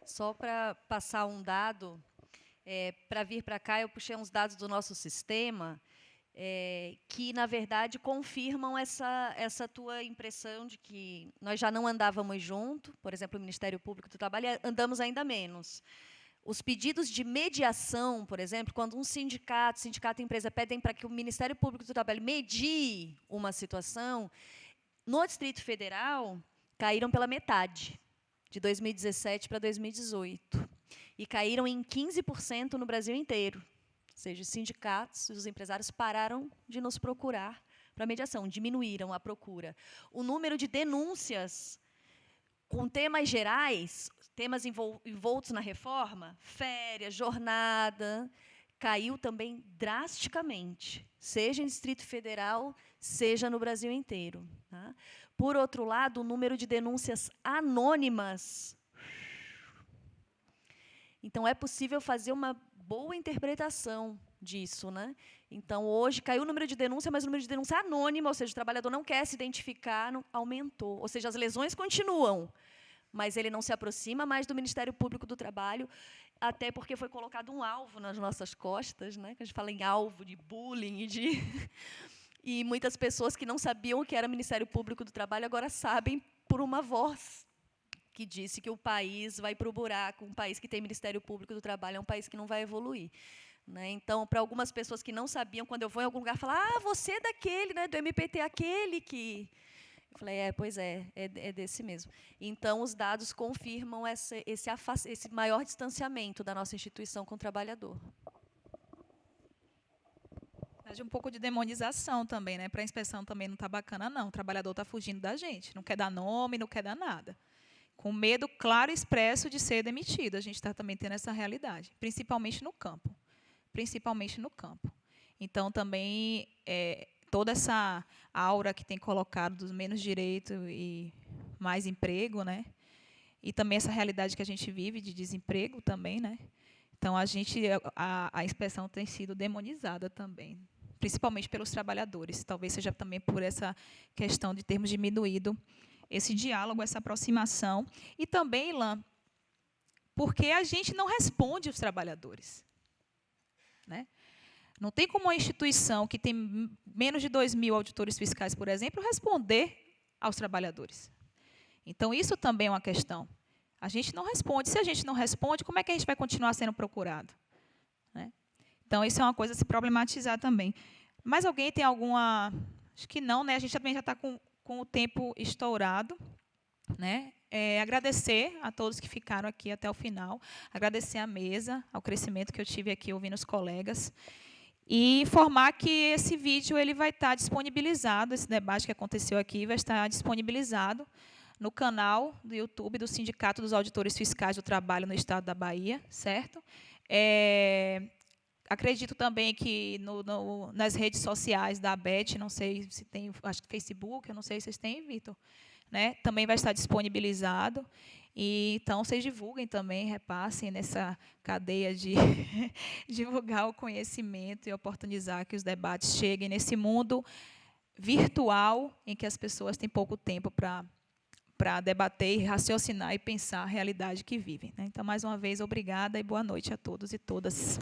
[SPEAKER 3] Só para passar um dado, para vir para cá, eu puxei uns dados do nosso sistema, que, na verdade, confirmam essa tua impressão de que nós já não andávamos junto, por exemplo, o Ministério Público do Trabalho, andamos ainda menos. Os pedidos de mediação, por exemplo, quando um sindicato e empresa pedem para que o Ministério Público do Trabalho medie uma situação, no Distrito Federal, caíram pela metade, de 2017 para 2018. E caíram em 15% no Brasil inteiro. Ou seja, os sindicatos e os empresários pararam de nos procurar para mediação, diminuíram a procura. O número de denúncias com temas gerais, temas envoltos na reforma, férias, jornada, caiu também drasticamente, seja em Distrito Federal, seja no Brasil inteiro. Tá? Por outro lado, o número de denúncias anônimas. Então, é possível fazer uma boa interpretação disso, né? Então, hoje, caiu o número de denúncia, mas o número de denúncia anônima, ou seja, o trabalhador não quer se identificar, não, aumentou. Ou seja, as lesões continuam, mas ele não se aproxima mais do Ministério Público do Trabalho, até porque foi colocado um alvo nas nossas costas, né? Que a gente fala em alvo de bullying e de... E muitas pessoas que não sabiam o que era Ministério Público do Trabalho agora sabem por uma voz que disse que o país vai para o buraco, um país que tem Ministério Público do Trabalho é um país que não vai evoluir. Né? Então, para algumas pessoas que não sabiam, quando eu vou em algum lugar, falar, você é daquele, né, do MPT, aquele que... Eu falei, pois é desse mesmo. Então, os dados confirmam esse maior distanciamento da nossa instituição com o trabalhador.
[SPEAKER 1] Um pouco de demonização também, né? Para a inspeção também não está bacana, não. O trabalhador está fugindo da gente, não quer dar nome, não quer dar nada. Com medo claro e expresso de ser demitido. A gente está também tendo essa realidade, principalmente no campo. Principalmente no campo. Então, também, toda essa aura que tem colocado dos menos direito e mais emprego, né? E também essa realidade que a gente vive de desemprego também, né? Então, a inspeção tem sido demonizada também, principalmente pelos trabalhadores. Talvez seja também por essa questão de termos diminuído esse diálogo, essa aproximação. E também, Ilan, porque a gente não responde aos trabalhadores. Né? Não tem como uma instituição que tem menos de 2.000 auditores fiscais, por exemplo, responder aos trabalhadores. Então, isso também é uma questão. A gente não responde. Se a gente não responde, como é que a gente vai continuar sendo procurado? Né? Então, isso é uma coisa a se problematizar também. Mas alguém tem alguma... Acho que não, né? A gente também já está com o tempo estourado. Né? Agradecer a todos que ficaram aqui até o final. Agradecer à mesa, ao crescimento que eu tive aqui ouvindo os colegas. E informar que esse vídeo ele vai estar disponibilizado, esse debate que aconteceu aqui vai estar disponibilizado no canal do YouTube do Sindicato dos Auditores Fiscais do Trabalho no Estado da Bahia, certo? Acredito também que nas redes sociais da ABET, não sei se tem, acho que Facebook, eu não sei se vocês têm, Vitor, né? Também vai estar disponibilizado. E, então, vocês divulguem também, repassem nessa cadeia de divulgar o conhecimento e oportunizar que os debates cheguem nesse mundo virtual em que as pessoas têm pouco tempo para debater, raciocinar e pensar a realidade que vivem, né? Então, mais uma vez, obrigada e boa noite a todos e todas.